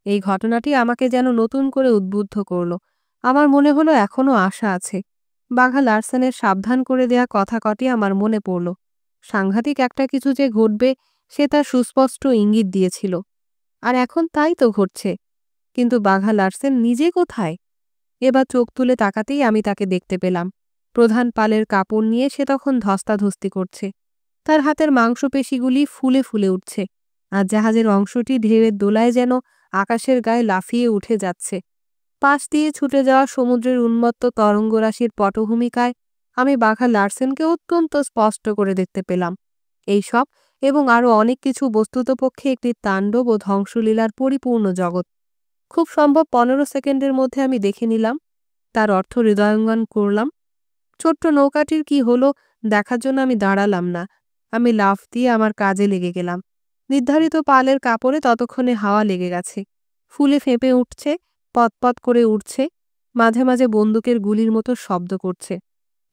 এই ঘটনাটি আমাকে যেন নতুন করে উদ্বুদ্ধ করল। আমার মনে হলো এখনও আশা আছে। বাঘা লার্সেনের সাবধান করে দেয়া কথা কটি আমার মনে পড়ল। সাংঘাতিক একটা কিছু যে ঘটবে সে তার সুস্পষ্ট ইঙ্গিত দিয়েছিল। আর এখন তাই তো ঘটছে। কিন্তু বাঘা লার্সেন নিজে কোথায়? এবার চোখ তুলে তাকাতেই আমি তাকে দেখতে পেলাম। প্রধান পালের কাপড় নিয়ে সে তখন ধস্তাধস্তি করছে। তার হাতের মাংসপেশিগুলি ফুলে ফুলে উঠছে, আর জাহাজের অংশটি ঢেউয়ের দোলায় যেন আকাশের গায়ে লাফিয়ে উঠে যাচ্ছে। পাশ দিয়ে ছুটে যাওয়া সমুদ্রের উন্মত্ত তরঙ্গরাশির পটভূমিকায় আমি বাঘা লার্সেনকে অত্যন্ত স্পষ্ট করে দেখতে পেলাম। এই সব এবং আরও অনেক কিছু বস্তুতপক্ষে একটি তাণ্ডব ও ধ্বংসলীলার পরিপূর্ণ জগৎ। খুব সম্ভব 15 সেকেন্ডের মধ্যে আমি দেখে নিলাম। তার অর্থ হৃদয়ঙ্গম করলাম। ছোট্ট নৌকাটির কি হলো দেখার জন্য আমি দাঁড়ালাম না। আমি লাফ দিয়ে আমার কাজে লেগে গেলাম। নির্ধারিত পালের কাপড়ে ততক্ষণে হাওয়া লেগে গেছে। ফুলে ফেঁপে উঠছে, পতপত করে উঠছে, মাঝে মাঝে বন্দুকের গুলির মতো শব্দ করছে।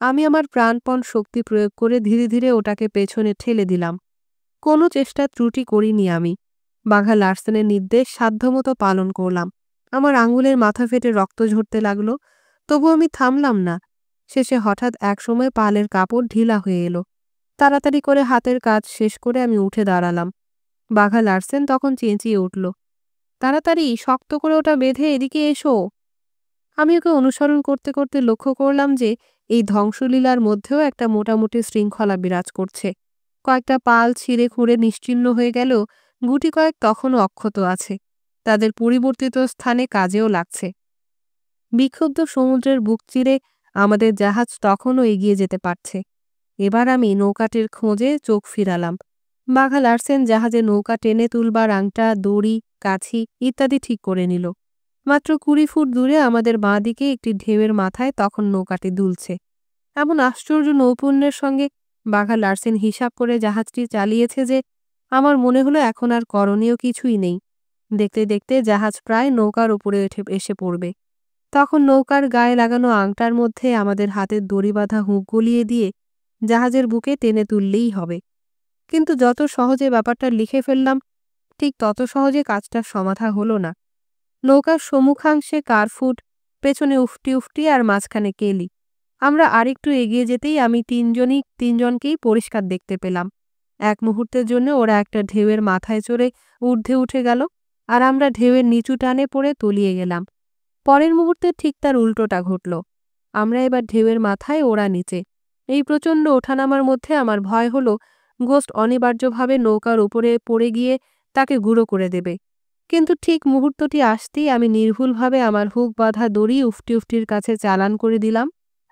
আমি আমার প্রাণপণ শক্তি প্রয়োগ করে ধীরে ধীরে ওটাকে পেছনে ঠেলে দিলাম। কোনো চেষ্টা ত্রুটি করিনি আমি। বাঘা লার্সেনের নির্দেশ সাধ্যমতো পালন করলাম। আমার আঙুলের মাথা ফেটে রক্ত ঝরতে লাগলো, তবু আমি থামলাম না। শেষে হঠাৎ একসময় পালের কাপড় ঢিলা হয়ে এলো। তাড়াতাড়ি করে হাতের কাজ শেষ করে আমি উঠে দাঁড়ালাম। বাঘা লার্সেন তখন চেঁচিয়ে উঠল, তাড়াতাড়ি শক্ত করে ওটা বেঁধে এদিকে এসো। আমি ওকে অনুসরণ করতে করতে লক্ষ্য করলাম যে এই ধ্বংসলীলার মধ্যেও একটা মোটামুটি শৃঙ্খলা বিরাজ করছে। কয়েকটা পাল ছিঁড়ে খুঁড়ে নিশ্চিহ্ন হয়ে গেলেও গুটি কয়েক তখনও অক্ষত আছে। তাদের পরিবর্তিত স্থানে কাজেও লাগছে। বিক্ষুব্ধ সমুদ্রের বুক চিরে আমাদের জাহাজ তখনও এগিয়ে যেতে পারছে। এবার আমি নৌকাটির খোঁজে চোখ ফিরালাম। বাঘা লার্সেন জাহাজে নৌকা টেনে তুলবার আংটা, দড়ি, কাছি ইত্যাদি ঠিক করে নিল। মাত্র 20 ফুট দূরে আমাদের বাঁ দিকে একটি ঢেউয়ের মাথায় তখন নৌকাটি দুলছে। এমন আশ্চর্য নৈপুণ্যের সঙ্গে বাঘা লার্সেন হিসাব করে জাহাজটি চালিয়েছে যে আমার মনে হলো এখন আর করণীয় কিছুই নেই। দেখতে দেখতে জাহাজ প্রায় নৌকার উপরে এসে পড়বে। তখন নৌকার গায়ে লাগানো আংটার মধ্যে আমাদের হাতের দড়ি বাঁধা হুঁক গলিয়ে দিয়ে জাহাজের বুকে টেনে তুললেই হবে। কিন্তু যত সহজে ব্যাপারটা লিখে ফেললাম, ঠিক তত সহজে কাজটার সমাধা হলো না। নৌকার সম্মুখাংশে কার্ফুট, পেছনে উফটি উফটি আর মাঝখানে কেলি। আমরা আরেকটু এগিয়ে যেতেই আমি তিনজনকেই পরিষ্কার দেখতে পেলাম। এক মুহূর্তের জন্য ওরা একটা ঢেউয়ের মাথায় চড়ে ঊর্ধ্বে উঠে গেল, আর আমরা ঢেউয়ের নিচু টানে পড়ে তলিয়ে গেলাম। পরের মুহূর্তে ঠিক তার উল্টোটা ঘটল। আমরা এবার ঢেউয়ের মাথায়, ওরা নিচে। এই প্রচণ্ড ওঠানামার মধ্যে আমার ভয় হলো গোস্ট অনিবার্যভাবে নৌকার উপরে পড়ে গিয়ে তাকে গুঁড়ো করে দেবে। কিন্তু ঠিক মুহূর্তটি আসতেই আমি নির্ভুলভাবে আমার হুক বাঁধা দড়ি উফটির কাছে চালান করে দিলাম,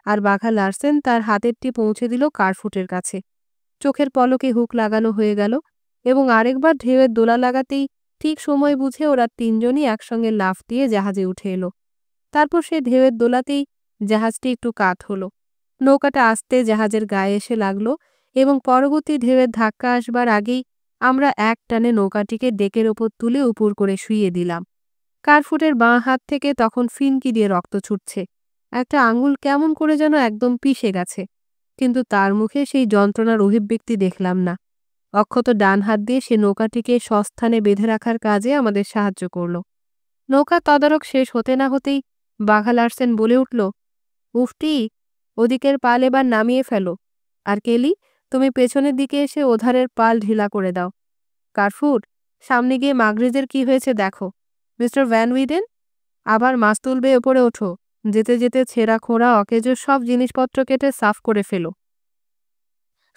আর বাঘা লার্সেন তার হাতেরটি পৌঁছে দিল কার্ফুটের কাছে। চোখের পলকে হুক লাগানো হয়ে গেল, এবং আরেকবার ঢেউয়ের দোলা লাগাতেই ঠিক সময় বুঝে ওরা তিনজনই একসঙ্গে লাফ দিয়ে জাহাজে উঠে এলো। তারপর সে ঢেউয়ের দোলাতেই জাহাজটি একটু কাত হলো। নৌকাটা আস্তে জাহাজের গায়ে এসে লাগলো, এবং পরবর্তী ঢেউয়ের ধাক্কা আসবার আগেই আমরা এক টানে নৌকাটিকে ডেকের ওপর তুলে উপর করে শুইয়ে দিলাম। কার্ফুটের বাঁ হাত থেকে তখন ফিনকি দিয়ে রক্ত ছুটছে। একটা আঙুল কেমন করে যেন একদম পিষে গেছে, কিন্তু তার মুখে সেই যন্ত্রণার অভিব্যক্তি দেখলাম না। অক্ষত ডান হাত দিয়ে সে নৌকাটিকে সস্থানে বেঁধে রাখার কাজে আমাদের সাহায্য করল। নৌকা তদারক শেষ হতে না হতেই বাঘা লার্সেন বলে উঠল, উফটি, ওদিকের পাল এবার নামিয়ে ফেলো। আর কেলি, তুমি পেছনের দিকে এসে ওধারের পাল ঢিলা করে দাও। কার্ফুট, সামনে গিয়ে মাগরিজের কি হয়েছে দেখো। মিস্টার ভ্যান উইডেন, আবার মাছ তুলবে ওপরে ওঠো। যেতে যেতে ছেঁড়া খোঁড়া অকেজো সব জিনিসপত্র কেটে সাফ করে ফেলো।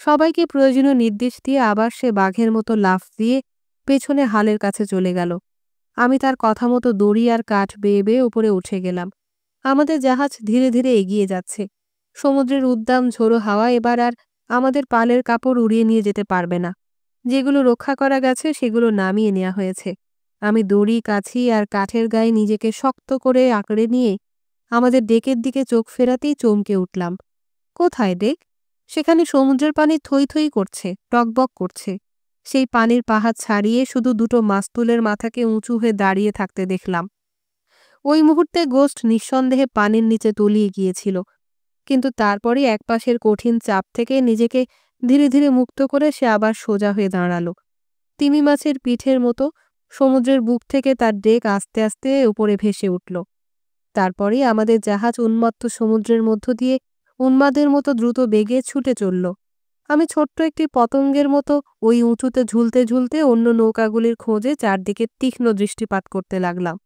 সবাইকে প্রয়োজনীয় নির্দেশ দিয়ে আবার সে বাঘের মতো লাফ দিয়ে পেছনে হালের কাছে চলে গেল। আমি তার কথা মতো দড়ি আর কাঠ বেয়ে বেয়ে উপরে উঠে গেলাম। আমাদের জাহাজ ধীরে ধীরে এগিয়ে যাচ্ছে। সমুদ্রের উদ্দাম ঝোড়ো হাওয়া এবার আর আমাদের পালের কাপড় উড়িয়ে নিয়ে যেতে পারবে না। যেগুলো রক্ষা করা গেছে সেগুলো নামিয়ে নেওয়া হয়েছে। আমি দড়ি, কাছি আর কাঠের গায়ে নিজেকে শক্ত করে আঁকড়ে নিয়ে আমাদের ডেকের দিকে চোখ ফেরাতেই চমকে উঠলাম। কোথায় ডেক? সেখানে সমুদ্রের পানি থই থই করছে, টকবক করছে। সেই পানির পাহাড় ছাড়িয়ে শুধু দুটো মাস্তুলের মাথাকে উঁচু হয়ে দাঁড়িয়ে থাকতে দেখলাম। ওই মুহূর্তে গোস্ট নিঃসন্দেহে পানির নিচে তলিয়ে গিয়েছিল, কিন্তু তারপরে একপাশের কঠিন চাপ থেকে নিজেকে ধীরে ধীরে মুক্ত করে সে আবার সোজা হয়ে দাঁড়ালো। তিমি মাছের পিঠের মতো সমুদ্রের বুক থেকে তার ডেক আস্তে আস্তে উপরে ভেসে উঠল। তারপরেই আমাদের জাহাজ উন্মত্ত সমুদ্রের মধ্য দিয়ে উন্মাদের মতো দ্রুত বেগে ছুটে চলল। আমি ছোট্ট একটি পতঙ্গের মতো ওই উঁচুতে ঝুলতে ঝুলতে অন্য নৌকাগুলির খোঁজে চারদিকে তীক্ষ্ণ দৃষ্টিপাত করতে লাগলাম।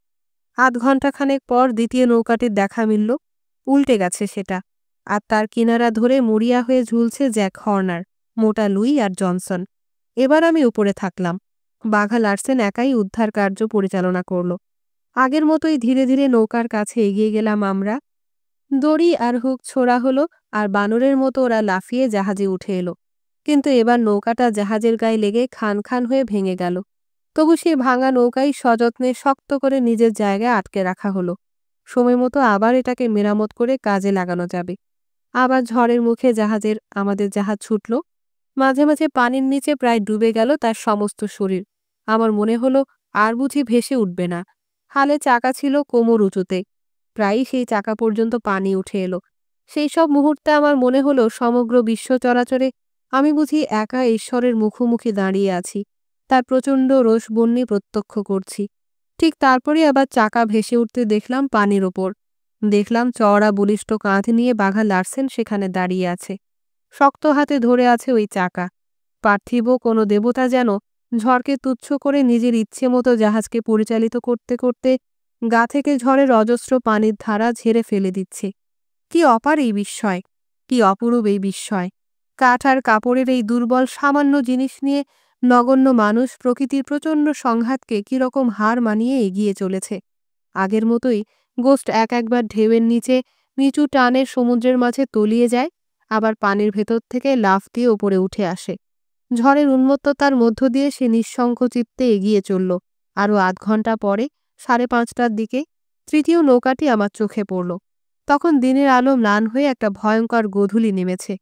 আধ ঘণ্টাখানেক পর দ্বিতীয় নৌকাটির দেখা মিলল। উল্টে গেছে সেটা, আর তার কিনারা ধরে মরিয়া হয়ে ঝুলছে জ্যাক হর্নার, মোটা লুই আর জনসন। এবার আমি উপরে থাকলাম। বাঘা লার্সেন একাই উদ্ধার কার্য পরিচালনা করল। আগের মতোই ধীরে ধীরে নৌকার কাছে এগিয়ে গেলাম আমরা। দড়ি আর হুক ছোড়া হলো, আর বানরের মতো ওরা লাফিয়ে জাহাজে উঠে এলো। কিন্তু এবার নৌকাটা জাহাজের গায়ে লেগে খান খান হয়ে ভেঙে গেল। তবু সেই ভাঙা নৌকাই সযত্নে শক্ত করে নিজের জায়গায় আটকে রাখা হলো। সময় মতো আবার এটাকে মেরামত করে কাজে লাগানো যাবে। আবার ঝড়ের মুখে আমাদের জাহাজ ছুটল। মাঝে মাঝে পানির নিচে প্রায় ডুবে গেল তার সমস্ত শরীর। আমার মনে হলো আর বুঝি ভেসে উঠবে না। হালে চাকা ছিল কোমর উঁচুতে, প্রায়ই সেই চাকা পর্যন্ত পানি উঠে এলো। সেই সব মুহূর্তে আমার মনে হলো সমগ্র বিশ্ব চরাচরে আমি বুঝি একা ঈশ্বরের মুখোমুখি দাঁড়িয়ে আছি, তার প্রচণ্ড রোষবহ্নি প্রত্যক্ষ করছি। ঠিক তারপরে আবার চাকা ভেসে উঠতে দেখলাম পানির ওপর। দেখলাম চওড়া বলিষ্ঠ কাঁধ নিয়ে বাঘা লার্সেন সেখানে দাঁড়িয়ে আছে। শক্ত হাতে ধরে আছে ওই চাকা। পার্থিব কোনো দেবতা যেন ঝড়কে তুচ্ছ করে নিজের ইচ্ছে মতো জাহাজকে পরিচালিত করতে করতে গা থেকে ঝড়ের অজস্র পানির ধারা ঝেড়ে ফেলে দিচ্ছে। কি অপার এই বিস্ময়, কি অপরূপ এই বিস্ময়! কাঠ আর কাপড়ের এই দুর্বল সামান্য জিনিস নিয়ে নগণ্য মানুষ প্রকৃতির প্রচণ্ড সংঘাতকে কিরকম হার মানিয়ে এগিয়ে চলেছে। আগের মতোই গোস্ট একবার ঢেউয়ের নিচু টানের সমুদ্রের মাঝে তলিয়ে যায়, আবার পানির ভেতর থেকে লাফ দিয়ে ওপরে উঠে আসে। ঝড়ের উন্মত্ততার মধ্য দিয়ে সে নিঃশঙ্ক চিত্তে এগিয়ে চলল। আরও আধ ঘণ্টা পরে 5:30টার দিকে তৃতীয় নৌকাটি আমার চোখে পড়ল। তখন দিনের আলো ম্লান হয়ে একটা ভয়ঙ্কর গোধূলি নেমেছে।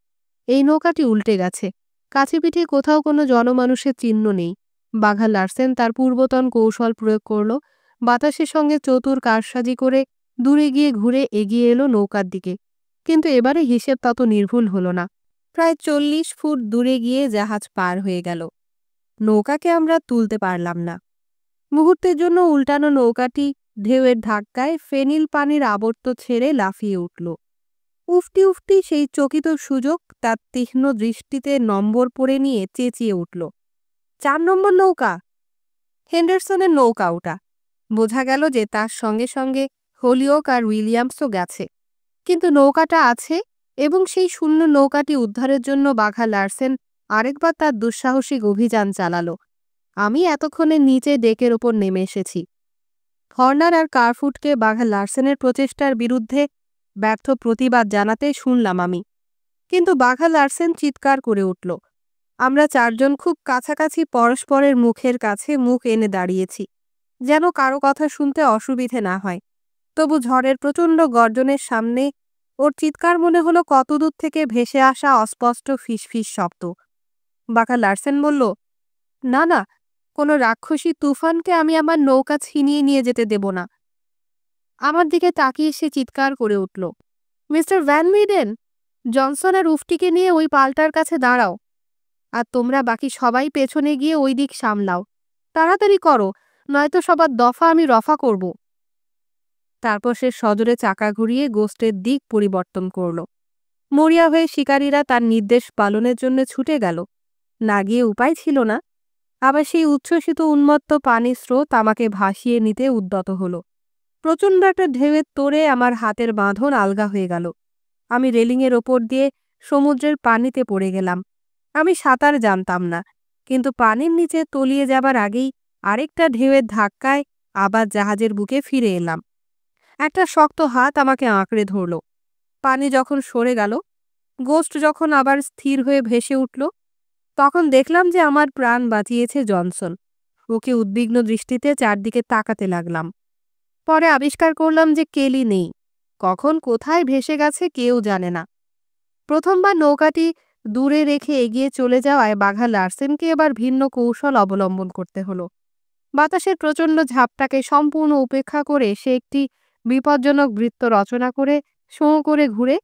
এই নৌকাটি উল্টে গেছে। কাছে পিঠে কোথাও কোনো জনমানুষের চিহ্ন নেই। বাঘা লার্সেন তার পূর্বতন কৌশল প্রয়োগ করল। বাতাসের সঙ্গে চতুর কারসাজি করে দূরে গিয়ে ঘুরে এগিয়ে এলো নৌকার দিকে। কিন্তু এবারে হিসেব তত নির্ভুল হলো না। প্রায় 40 ফুট দূরে গিয়ে জাহাজ পার হয়ে গেল। নৌকাকে আমরা তুলতে পারলাম না। মুহূর্তের জন্য উল্টানো নৌকাটি ঢেউয়ের ধাক্কায় ফেনিল পানির আবর্ত ছেড়ে লাফিয়ে উঠল। উফটি উফটি সেই চকিত সুযোগ তার তীক্ষ্ণ দৃষ্টিতে নম্বর পড়ে নিয়ে চেঁচিয়ে উঠল, 4 নম্বর নৌকা। হেন্ডারসনের নৌকা ওটা। বোঝা গেল যে তার সঙ্গে সঙ্গে হোলিওক আর উইলিয়ামসও গেছে। কিন্তু নৌকাটা আছে, এবং সেই শূন্য নৌকাটি উদ্ধারের জন্য বাঘা লার্সেন আরেকবার তার দুঃসাহসিক অভিযান চালালো। আমি এতক্ষণে নিচে ডেকের ওপর নেমে এসেছি। হর্নার আর কারফুটকে বাঘা লার্সেনের প্রচেষ্টার বিরুদ্ধে ব্যর্থ প্রতিবাদ জানাতে শুনলাম আমি। কিন্তু বাঘা লার্সেন চিৎকার করে উঠল। আমরা 4 জন খুব কাছাকাছি পরস্পরের মুখের কাছে মুখ এনে দাঁড়িয়েছি, যেন কারো কথা শুনতে অসুবিধে না হয়। তবু ঝড়ের প্রচণ্ড গর্জনের সামনে ওর চিৎকার মনে হলো কতদূর থেকে ভেসে আসা অস্পষ্ট ফিসফিস শব্দ। বাঘা লার্সেন বলল, না না, কোনো রাক্ষসী তুফানকে আমি আমার নৌকা ছিনিয়ে নিয়ে যেতে দেব না। আমার দিকে তাকিয়ে সে চিৎকার করে উঠল, মিস্টার ভ্যান মিডেন, জনসন আর উফটিকে নিয়ে ওই পাল্টার কাছে দাঁড়াও, আর তোমরা বাকি সবাই পেছনে গিয়ে ওই দিক সামলাও। তাড়াতাড়ি করো, নয়তো সবার দফা আমি রফা করব। তারপর সে সজোরে চাকা ঘুরিয়ে গোস্টের দিক পরিবর্তন করল। মরিয়া হয়ে শিকারীরা তার নির্দেশ পালনের জন্য ছুটে গেল। না গিয়ে উপায় ছিল না। আবার সেই উচ্ছ্বসিত উন্মত্ত পানির স্রোত আমাকে ভাসিয়ে নিতে উদ্যত হল। প্রচণ্ড একটা ঢেউয়ের তোড়ে আমার হাতের বাঁধন আলগা হয়ে গেল। আমি রেলিংয়ের ওপর দিয়ে সমুদ্রের পানিতে পড়ে গেলাম। আমি সাঁতার জানতাম না, কিন্তু পানির নিচে তলিয়ে যাবার আগেই আরেকটা ঢেউয়ের ধাক্কায় আবার জাহাজের বুকে ফিরে এলাম। একটা শক্ত হাত আমাকে আঁকড়ে ধরল। পানি যখন সরে গেল, গোস্ট যখন আবার স্থির হয়ে ভেসে উঠল, তখন দেখলাম যে আমার প্রাণ বাঁচিয়েছে জনসন। ওকে উদ্বিগ্ন দৃষ্টিতে চারদিকে তাকাতে লাগলাম। পরে আবিষ্কার করলাম যে কেলি নেই। কখন কোথায় ভেসে গেছে কেউ জানে না। প্রথমবার নৌকাটি দূরে রেখে এগিয়ে চলে যাওয়ায় বাঘা লার্সেনকে এবার ভিন্ন কৌশল অবলম্বন করতে হলো। বাতাসের প্রচণ্ড ঝাপটাকে সম্পূর্ণ উপেক্ষা করে সে একটি বিপজ্জনক বৃত্ত রচনা করে শোঁ করে ঘুরে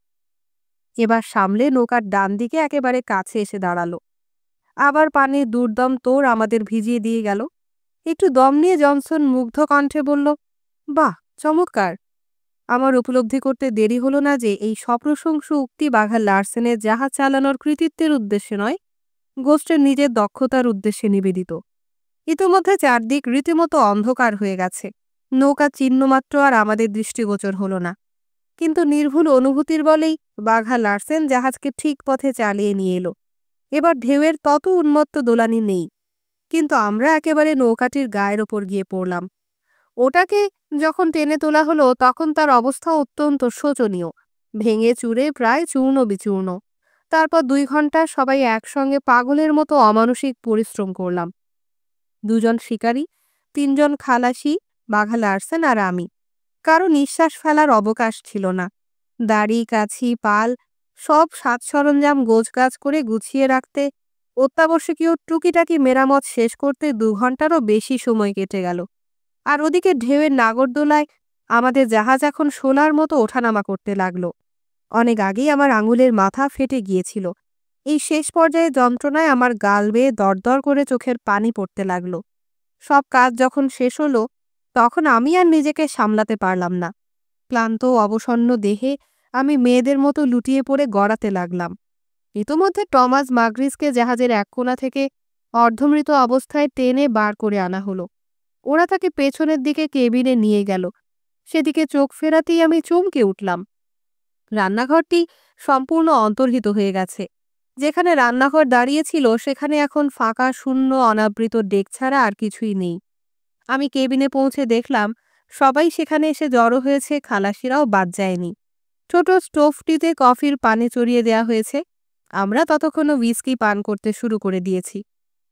এবার সামলে নৌকার ডান দিকে একেবারে কাছে এসে দাঁড়ালো। আবার পানির দুর্দম তোড় আমাদের ভিজিয়ে দিয়ে গেল। একটু দম নিয়ে জনসন মুগ্ধ কণ্ঠে বলল, বাহ, চমৎকার। আমার উপলব্ধি করতে দেরি হলো না যে এই সপ্রশংসু উক্তি বাঘা লার্সেনের জাহাজ চালানোর কৃতিত্বের উদ্দেশ্যে নয়, গোস্টের নিজের দক্ষতার উদ্দেশ্যে নিবেদিত। ইতোমধ্যে চারদিক রীতিমতো অন্ধকার হয়ে গেছে। নৌকা চিহ্নমাত্র আর আমাদের দৃষ্টিগোচর হলো না। কিন্তু নির্ভুল অনুভূতির বলেই বাঘা লার্সেন জাহাজকে ঠিক পথে চালিয়ে নিয়ে এলো। এবার ঢেউয়ের তত উন্মত্ত দোলানি নেই। কিন্তু আমরা একেবারে নৌকাটির গায়ের ওপর গিয়ে পড়লাম। ওটাকে যখন টেনে তোলা হলো তখন তার অবস্থা অত্যন্ত শোচনীয়, ভেঙে চুরে প্রায় চূর্ণ বিচূর্ণ। তারপর 2 ঘন্টা সবাই একসঙ্গে পাগলের মতো অমানসিক পরিশ্রম করলাম। 2 জন শিকারী, 3 জন খালাসি, বাঘা লার্সেন আর আমি। কারো নিঃশ্বাস ফেলার অবকাশ ছিল না। দাড়ি, কাছি, পাল সব সাজ সরঞ্জাম গোছগাছ করে গুছিয়ে রাখতে, অত্যাবশ্যকীয় টুকিটাকি মেরামত শেষ করতে 2 ঘন্টারও বেশি সময় কেটে গেল। আর ওদিকে ঢেউয়ের নাগরদোলায় আমাদের জাহাজ এখন শোলার মতো ওঠানামা করতে লাগলো। অনেক আগেই আমার আঙুলের মাথা ফেটে গিয়েছিল। এই শেষ পর্যায়ে যন্ত্রণায় আমার গাল বেয়ে দরদর করে চোখের পানি পড়তে লাগলো। সব কাজ যখন শেষ হলো তখন আমি আর নিজেকে সামলাতে পারলাম না। ক্লান্ত অবসন্ন দেহে আমি মেয়েদের মতো লুটিয়ে পড়ে গড়াতে লাগলাম। ইতোমধ্যে টমাস মাগ্রিসকে জাহাজের এক কোণা থেকে অর্ধমৃত অবস্থায় টেনে বার করে আনা হলো। ওরা তাকে পেছনের দিকে কেবিনে নিয়ে গেল। সেদিকে চোখ ফেরাতেই আমি চমকে উঠলাম। রান্নাঘরটি সম্পূর্ণ অন্তর্হিত হয়ে গেছে। যেখানে রান্নাঘর দাঁড়িয়েছিল সেখানে এখন ফাঁকা, শূন্য, অনাবৃত ডেক ছাড়া আর কিছুই নেই। আমি কেবিনে পৌঁছে দেখলাম সবাই সেখানে এসে জড়ো হয়েছে, খালাসিরাও বাদ যায়নি। ছোট স্টোভটিতে কফির পানি চড়িয়ে দেয়া হয়েছে। আমরা ততক্ষণও হুইস্কি পান করতে শুরু করে দিয়েছি।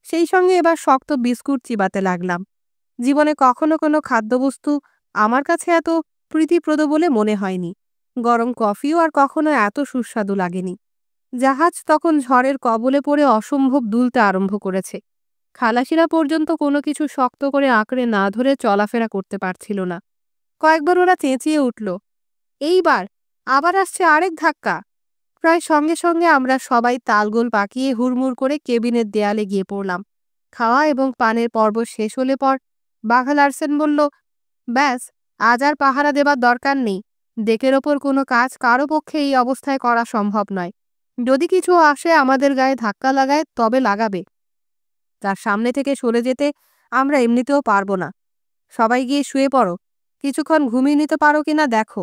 সেই সঙ্গে এবার শক্ত বিস্কুট চিবাতে লাগলাম। জীবনে কখনো কোনো খাদ্যবস্তু আমার কাছে এত প্রীতিপ্রদ বলে মনে হয়নি। গরম কফিও আর কখনো এত সুস্বাদু লাগেনি। জাহাজ তখন ঝড়ের কবলে পড়ে অসম্ভব দুলতে আরম্ভ করেছে। খালাসিরা পর্যন্ত কোনো কিছু শক্ত করে আঁকড়ে না ধরে চলাফেরা করতে পারছিল না। কয়েকবার ওরা চেঁচিয়ে উঠল, এইবার আবার আসছে আরেক ধাক্কা। প্রায় সঙ্গে সঙ্গে আমরা সবাই তালগোল পাকিয়ে হুড়মুড় করে কেবিনের দেয়ালে গিয়ে পড়লাম। খাওয়া এবং পানের পর্ব শেষ হলে পর বাঘা লারসেন বলল, ব্যাস, আজ আর পাহারা দেবার দরকার নেই। ডেকের ওপর কোনো কাজ কারো পক্ষে এই অবস্থায় করা সম্ভব নয়। যদি কিছু আসে আমাদের গায়ে ধাক্কা লাগায় তবে লাগাবে, তার সামনে থেকে সরে যেতে আমরা এমনিতেও পারবো না। সবাই গিয়ে শুয়ে পড়ো, কিছুক্ষণ ঘুমিয়ে নিতে পারো কিনা দেখো।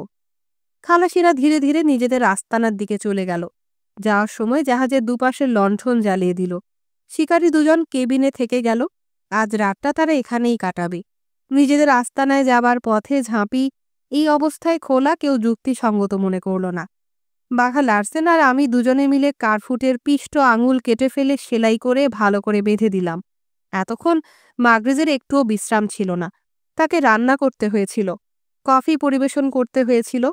খালাসিরা ধীরে ধীরে নিজেদের আস্তানার দিকে চলে গেল। যাওয়ার সময় জাহাজের দুপাশের লণ্ঠন জ্বালিয়ে দিল। শিকারী দুজন কেবিনে থেকে গেল। আজ রাতটা তারা এখানেই কাটাবে। নিজেদের আস্তানায় যাবার পথে ঝাঁপি এই অবস্থায় খোলা কেউ যুক্তিসঙ্গত মনে করল না। বাঘা লারসেন আর আমি দুজনে মিলে কার্ফুটের পিষ্ট আঙুল কেটে ফেলে সেলাই করে ভালো করে বেঁধে দিলাম। এতক্ষণ মাগরিজের একটুও বিশ্রাম ছিল না। তাকে রান্না করতে হয়েছিল, কফি পরিবেশন করতে হয়েছিল,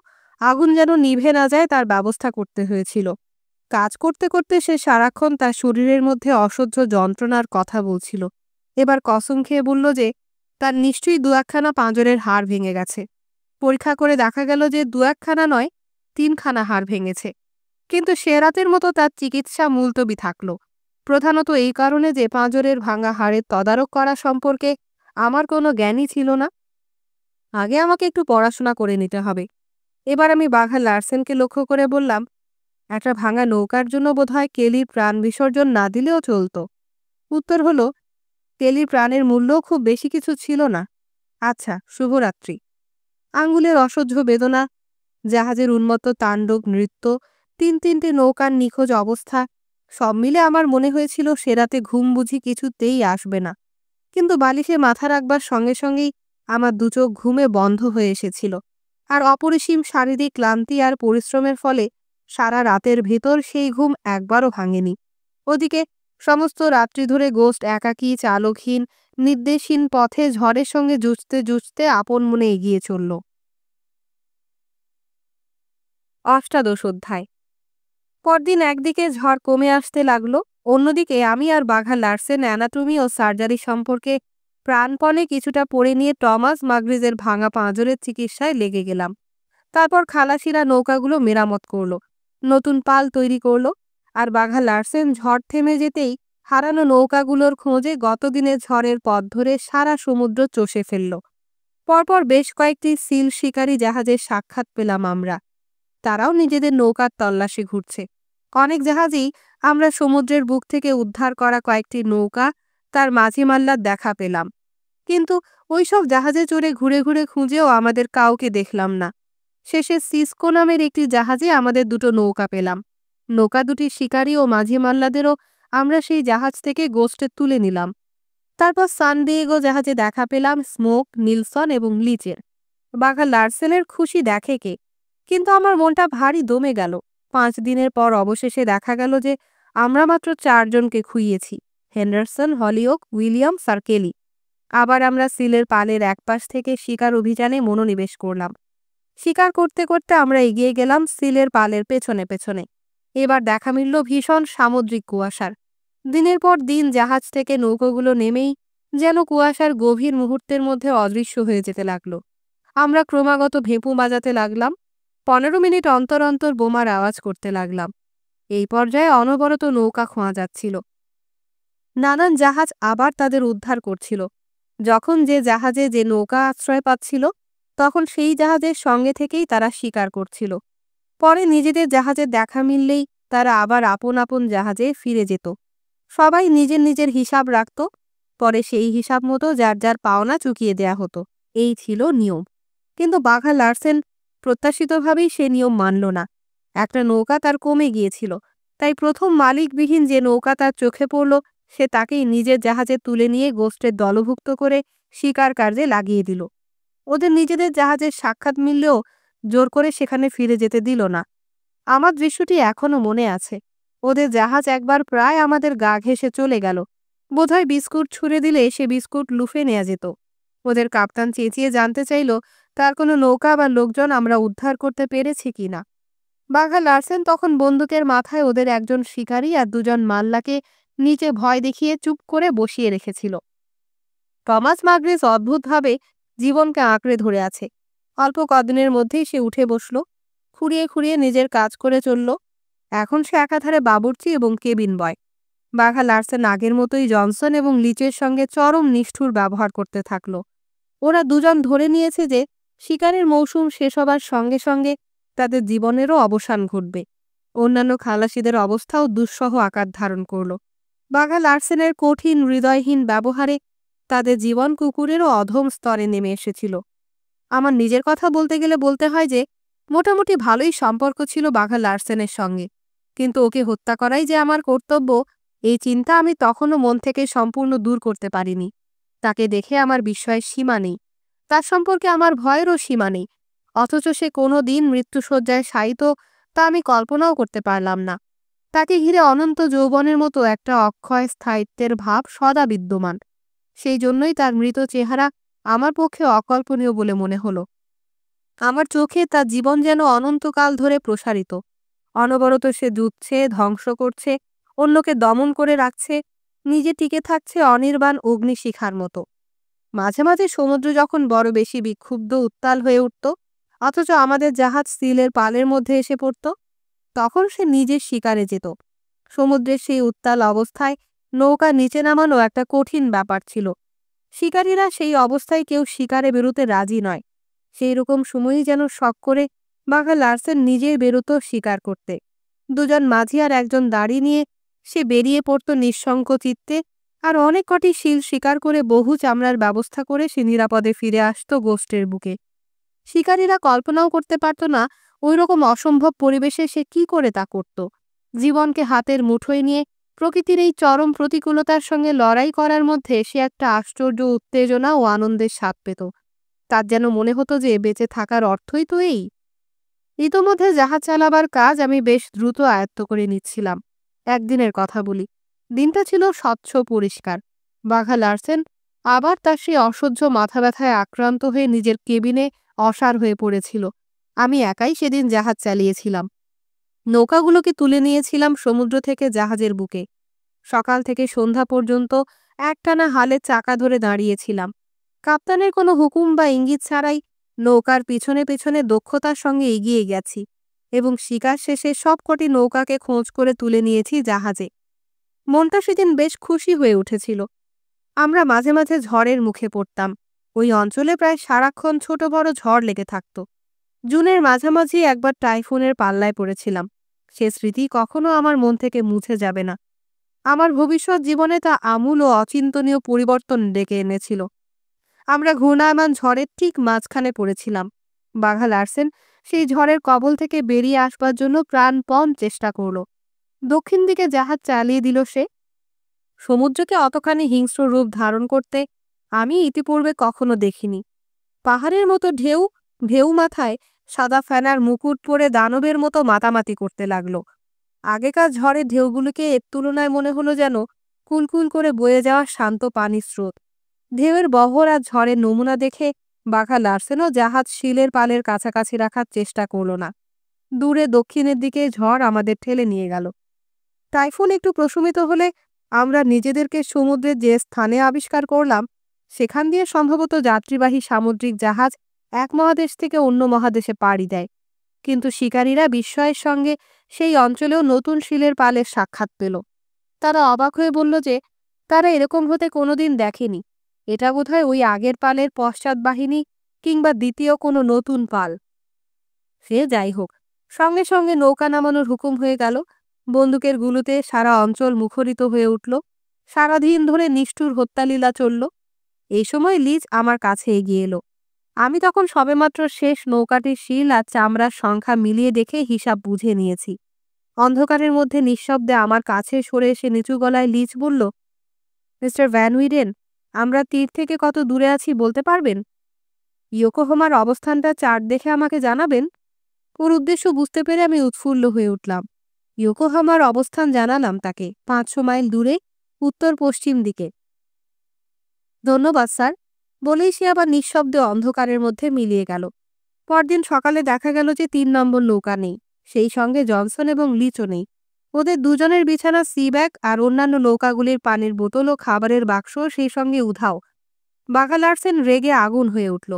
আগুন যেন নিভে না যায় তার ব্যবস্থা করতে হয়েছিল। কাজ করতে করতে সে সারাক্ষণ তার শরীরের মধ্যে অসহ্য যন্ত্রণার কথা বলছিল। এবার কসম খেয়ে বলল যে তার নিশ্চয়ই দু-একখানা পাঁজরের হাড় ভেঙে গেছে। পরীক্ষা করে দেখা গেল যে দু-একখানা নয়, 3খানা হাড় ভেঙেছে। কিন্তু সে রাতের মতো তার চিকিৎসা মুলতবি থাকল, প্রধানত এই কারণে যে পাঁজরের ভাঙা হাড়ের তদারক করা সম্পর্কে আমার কোনো জ্ঞানই ছিল না। আগে আমাকে একটু পড়াশোনা করে নিতে হবে। এবার আমি বাঘা লারসেনকে লক্ষ্য করে বললাম, একটা ভাঙা নৌকার জন্য বোধহয় কেলির প্রাণ বিসর্জন না দিলেও চলত। উত্তর হলো, কেলির প্রাণের মূল্যও খুব বেশি কিছু ছিল না। আচ্ছা, শুভরাত্রি। আঙ্গুলের অসহ্য বেদনা, জাহাজের উন্মত্ত তাণ্ডব নৃত্য, 3-3টে নৌকার নিখোঁজ অবস্থা, সব মিলে আমার মনে হয়েছিল সে রাতে ঘুম বুঝি কিছুতেই আসবে না। কিন্তু বালিশে মাথা রাখবার সঙ্গে সঙ্গেই আমার দুচোখ ঘুমে বন্ধ হয়ে এসেছিল। আর অপরিসীম শারীরিক ক্লান্তি আর পরিশ্রমের ফলে সারা রাতের ভেতর সেই ঘুম একবারও ভাঙেনি। ওদিকে সমস্ত রাত্রি ধরে গোস্ট একাকী, চালকহীন, নির্দেশহীন পথে ঝড়ের সঙ্গে যুঝতে যুঝতে আপন মনে এগিয়ে চলল। অষ্টাদশ অধ্যায়। পরদিন একদিকে ঝড় কমে আসতে লাগলো, অন্যদিকে আমি আর বাঘা লারসেন অ্যানাটমি ও সার্জারি সম্পর্কে প্রাণপণে কিছুটা পড়ে নিয়ে টমাস মাগরিজের ভাঙা পাঁজরের চিকিৎসায় লেগে গেলাম। তারপর খালাসিরা নৌকাগুলো মেরামত করলো, নতুন পাল তৈরি করলো, আর বাঘা লারসেন ঝড় থেমে যেতেই হারানো নৌকাগুলোর খোঁজে গতদিনের ঝড়ের পথ ধরে সারা সমুদ্র চষে ফেলল। পরপর বেশ কয়েকটি সিল শিকারী জাহাজের সাক্ষাৎ পেলাম আমরা। তারাও নিজেদের নৌকার তল্লাশি ঘুরছে। অনেক জাহাজেই আমরা সমুদ্রের বুক থেকে উদ্ধার করা কয়েকটি নৌকা, তার মাঝিমাল্লার দেখা পেলাম। কিন্তু ওইসব জাহাজে চড়ে ঘুরে ঘুরে খুঁজেও আমাদের কাউকে দেখলাম না। শেষে সিসকো নামের একটি জাহাজে আমাদের দুটো নৌকা পেলাম। নৌকা দুটি শিকারী ও মাঝিমাল্লাদেরও আমরা সেই জাহাজ থেকে গোস্টে তুলে নিলাম। তারপর সান ডিয়েগো জাহাজে দেখা পেলাম স্মোক, নিলসন এবং লিচের। বাঘা লারসেনের খুশি দেখে কে, কিন্তু আমার মনটা ভারী দমে গেল। 5 দিনের পর অবশেষে দেখা গেল যে আমরা মাত্র 4 জনকে খুইয়েছি, হেন্ডারসন, হলিওক, উইলিয়ামস আর কেলি। আবার আমরা সিলের পালের একপাশ থেকে শিকার অভিযানে মনোনিবেশ করলাম। শিকার করতে করতে আমরা এগিয়ে গেলাম সিলের পালের পেছনে পেছনে। এবার দেখা মিলল ভীষণ সামুদ্রিক কুয়াশার। দিনের পর দিন জাহাজ থেকে নৌকোগুলো নেমেই যেন কুয়াশার গভীর মুহূর্তের মধ্যে অদৃশ্য হয়ে যেতে লাগলো। আমরা ক্রমাগত ভেঁপু বাজাতে লাগলাম। 15 মিনিট অন্তর অন্তর বোমার আওয়াজ করতে লাগলাম। এই পর্যায়ে অনবরত নৌকা খোঁয়া যাচ্ছিল। নানান জাহাজ আবার তাদের উদ্ধার করছিল। যখন যে জাহাজে যে নৌকা আশ্রয় পাচ্ছিল, তখন সেই জাহাজের সঙ্গে থেকেই তারা শিকার করছিল। পরে নিজেদের জাহাজের দেখা মিললেই তারা আবার আপন আপন জাহাজে ফিরে যেত। সবাই নিজের নিজের হিসাব রাখত, পরে সেই হিসাব মতো যার যার পাওনা চুকিয়ে দেয়া হতো। এই ছিল নিয়ম। কিন্তু বাঘা লারসেন প্রত্যাশিতভাবেই সে নিয়ম মানল না। একটা নৌকা তার কমে গিয়েছিল, তাই প্রথম মালিকবিহীন যে নৌকা তার চোখে পড়ল, সে তাকেই নিজের জাহাজে তুলে নিয়ে গোষ্ঠের দলভুক্ত করে শিকার কার্যে লাগিয়ে দিল। ওদের নিজেদের জাহাজের সাক্ষাৎ মিললেও জোর করে সেখানে ফিরে যেতে দিল না। আমার দৃশ্যটি এখনো মনে আছে। ওদের জাহাজ একবার প্রায় আমাদের গা ঘেঁষে চলে গেল। বোধহয় বিস্কুট ছুঁড়ে দিলে সে বিস্কুট লুফে নেওয়া যেত। ওদের কাপ্তান চেঁচিয়ে জানতে চাইল তার কোনো নৌকা বা লোকজন আমরা উদ্ধার করতে পেরেছি কিনা। বাঘা লারসেন তখন বন্দুকের মাথায় ওদের একজন শিকারী আর 2 জন মাল্লাকে নিচে ভয় দেখিয়ে চুপ করে বসিয়ে রেখেছিল। টমাস মার্গ্রেস অদ্ভুতভাবে জীবনকে আঁকড়ে ধরে আছে। অল্প কদিনের মধ্যেই সে উঠে বসল, খুঁড়িয়ে খুঁড়িয়ে নিজের কাজ করে চলল। এখন সে একাধারে বাবুর্চি এবং কেবিন বয়। বাঘা লার্সেন আগের মতোই জনসন এবং লিচের সঙ্গে চরম নিষ্ঠুর ব্যবহার করতে থাকলো। ওরা দুজন ধরে নিয়েছে যে শিকারের মৌসুম শেষ হবার সঙ্গে সঙ্গে তাদের জীবনেরও অবসান ঘটবে। অন্যান্য খালাসিদের অবস্থাও দুঃসহ আকার ধারণ করল। বাঘা লার্সেনের কঠিন হৃদয়হীন ব্যবহারে তাদের জীবন কুকুরেরও অধম স্তরে নেমে এসেছিল। আমার নিজের কথা বলতে গেলে বলতে হয় যে মোটামুটি ভালোই সম্পর্ক ছিল বাঘা লার্সেনের সঙ্গে, কিন্তু ওকে হত্যা করাই যে আমার কর্তব্য, এই চিন্তা আমি তখনও মন থেকে সম্পূর্ণ দূর করতে পারিনি। তাকে দেখে আমার বিস্ময়ের সীমা নেই, তার সম্পর্কে আমার ভয়েরও সীমা নেই। অথচ সে কোনো দিন মৃত্যুশয্যায় শায়িত তা আমি কল্পনাও করতে পারলাম না। তাকে ঘিরে অনন্ত যৌবনের মতো একটা অক্ষয় স্থায়িত্বের ভাব সদা বিদ্যমান। সেই জন্যই তার মৃত চেহারা আমার পক্ষে অকল্পনীয় বলে মনে হলো। আমার চোখে তার জীবন যেন অনন্তকাল ধরে প্রসারিত। অনবরত সে জুটছে, ধ্বংস করছে, অন্যকে দমন করে রাখছে, নিজে টিকে থাকছে অনির্বাণ অগ্নিশিখার মতো। মাঝে মাঝে সমুদ্র যখন বড় বেশি বিক্ষুব্ধ উত্তাল হয়ে উঠত, অথচ আমাদের জাহাজ সিলের পালের মধ্যে এসে পড়ত, তখন সে নিজের শিকারে যেত। সমুদ্রের সেই উত্তাল অবস্থায় নৌকা নিচে নামানো একটা কঠিন ব্যাপার ছিল। শিকারীরা সেই অবস্থায় কেউ শিকারে বেরোতে রাজি নয়। সেই রকম সময়ই যেন শখ করে বাঘা লার্সেন নিজেই বেরোত শিকার করতে। দুজন মাঝি আর একজন দাড়ি নিয়ে সে বেরিয়ে পড়ত নিঃশঙ্ক চিত্তে, আর অনেক কটি শিল শিকার করে বহু চামড়ার ব্যবস্থা করে সে নিরাপদে ফিরে আসত গোষ্ঠের বুকে। শিকারীরা কল্পনাও করতে পারত না ওই রকম অসম্ভব পরিবেশে সে কি করে তা করত। জীবনকে হাতের মুঠোয় নিয়ে প্রকৃতির এই চরম প্রতিকূলতার সঙ্গে লড়াই করার মধ্যে সে একটা আশ্চর্য উত্তেজনা ও আনন্দের স্বাদ পেত। তার যেন মনে হতো যে বেঁচে থাকার অর্থই তো এই। ইতোমধ্যে জাহাজ চালাবার কাজ আমি বেশ দ্রুত আয়ত্ত করে নিচ্ছিলাম। একদিনের কথা বলি। দিনটা ছিল স্বচ্ছ পরিষ্কার। বাঘা লার্সেন আবার তার সেই অসহ্য মাথা ব্যথায় আক্রান্ত হয়ে নিজের কেবিনে অসাড় হয়ে পড়েছিল। আমি একাই সেদিন জাহাজ চালিয়েছিলাম। নৌকাগুলোকে তুলে নিয়েছিলাম সমুদ্র থেকে জাহাজের বুকে। সকাল থেকে সন্ধ্যা পর্যন্ত একটানা হালের চাকা ধরে দাঁড়িয়েছিলাম। কাপ্তানের কোনো হুকুম বা ইঙ্গিত ছাড়াই নৌকার পিছনে পেছনে দক্ষতার সঙ্গে এগিয়ে গেছি এবং শিকার শেষে সবকটি নৌকাকে খোঁজ করে তুলে নিয়েছি জাহাজে। মনটা সেদিন বেশ খুশি হয়ে উঠেছিল। আমরা মাঝে মাঝে ঝড়ের মুখে পড়তাম। ওই অঞ্চলে প্রায় সারাক্ষণ ছোট বড় ঝড় লেগে থাকত। জুনের মাঝামাঝি একবার টাইফুনের পাল্লায় পড়েছিলাম। সে স্মৃতি কখনো আমার মন থেকে মুছে যাবে না। আমার ভবিষ্যৎ জীবনে তা আমূল ও অচিন্তনীয় পরিবর্তন ডেকে এনেছিল। আমরা ঘূর্ণায়মান ঝড়ের ঠিক মাঝখানে পড়েছিলাম। বাঘা লার্সেন সেই ঝড়ের কবল থেকে বেরিয়ে আসবার জন্য প্রাণপণ চেষ্টা করল। দক্ষিণ দিকে জাহাজ চালিয়ে দিল সে। সমুদ্রকে অতখানি হিংস্র রূপ ধারণ করতে আমি ইতিপূর্বে কখনো দেখিনি। পাহাড়ের মতো ঢেউ ঢেউ মাথায় সাদা ফেনার মুকুট পরে দানবের মতো মাতামাতি করতে লাগলো। আগেকার ঝড়ের ঢেউগুলোকে এর তুলনায় মনে হলো যেন কুলকুল করে বয়ে যাওয়া শান্ত পানির স্রোত। ঢেউয়ের বহর আর ঝড়ের নমুনা দেখে বাঘা লার্সেনও জাহাজ শিলের পালের কাছাকাছি রাখার চেষ্টা করল না। দূরে দক্ষিণের দিকে ঝড় আমাদের ঠেলে নিয়ে গেল। টাইফুন একটু প্রশমিত হলে আমরা নিজেদেরকে সমুদ্রের যে স্থানে আবিষ্কার করলাম, সেখান দিয়ে সম্ভবত যাত্রীবাহী সামুদ্রিক জাহাজ এক মহাদেশ থেকে অন্য মহাদেশে পাড়ি দেয়। কিন্তু শিকারীরা বিস্ময়ের সঙ্গে সেই অঞ্চলেও নতুন শিলের পালের সাক্ষাৎ পেল। তারা অবাক হয়ে বলল যে তারা এরকম হতে কোনোদিন দেখেনি। এটা বোধহয় ওই আগের পালের পশ্চাৎ বাহিনী কিংবা দ্বিতীয় কোনো নতুন পাল। সে যাই হোক, সঙ্গে সঙ্গে নৌকা নামানোর হুকুম হয়ে গেল। বন্দুকের গুলিতে সারা অঞ্চল মুখরিত হয়ে উঠল। সারাদিন ধরে নিষ্ঠুর হত্যালীলা চলল। এই সময় লিজ আমার কাছে এগিয়ে এলো। আমি তখন সবেমাত্র শেষ নৌকাটির শিল আর চামড়ার সংখ্যা মিলিয়ে দেখে হিসাব বুঝে নিয়েছি। অন্ধকারের মধ্যে নিঃশব্দে আমার কাছে সরে এসে নিচু গলায় লিজ বলল, মিস্টার ভ্যান উইডেন, আমরা তীর থেকে কত দূরে আছি বলতে পারবেন? ইয়োকোহামার অবস্থানটা চার্ট দেখে আমাকে জানাবেন? ওর উদ্দেশ্য বুঝতে পেরে আমি উৎফুল্ল হয়ে উঠলাম। ইয়োকোহামার অবস্থান জানালাম তাকে, 500 মাইল দূরে উত্তর পশ্চিম দিকে। ধন্যবাদ স্যার, বলেই সে আবার নিঃশব্দে অন্ধকারের মধ্যে মিলিয়ে গেল। পরদিন সকালে দেখা গেল যে 3 নম্বর নৌকা নেই, সেই সঙ্গে জনসন এবং লিচও নেই। ওদের দুজনের বিছানা সি ব্যাগ আর অন্যান্য নৌকাগুলির পানির বোতল ও খাবারের বাক্স সেই সঙ্গে উধাও। বাঘা লার্সেন রেগে আগুন হয়ে উঠল।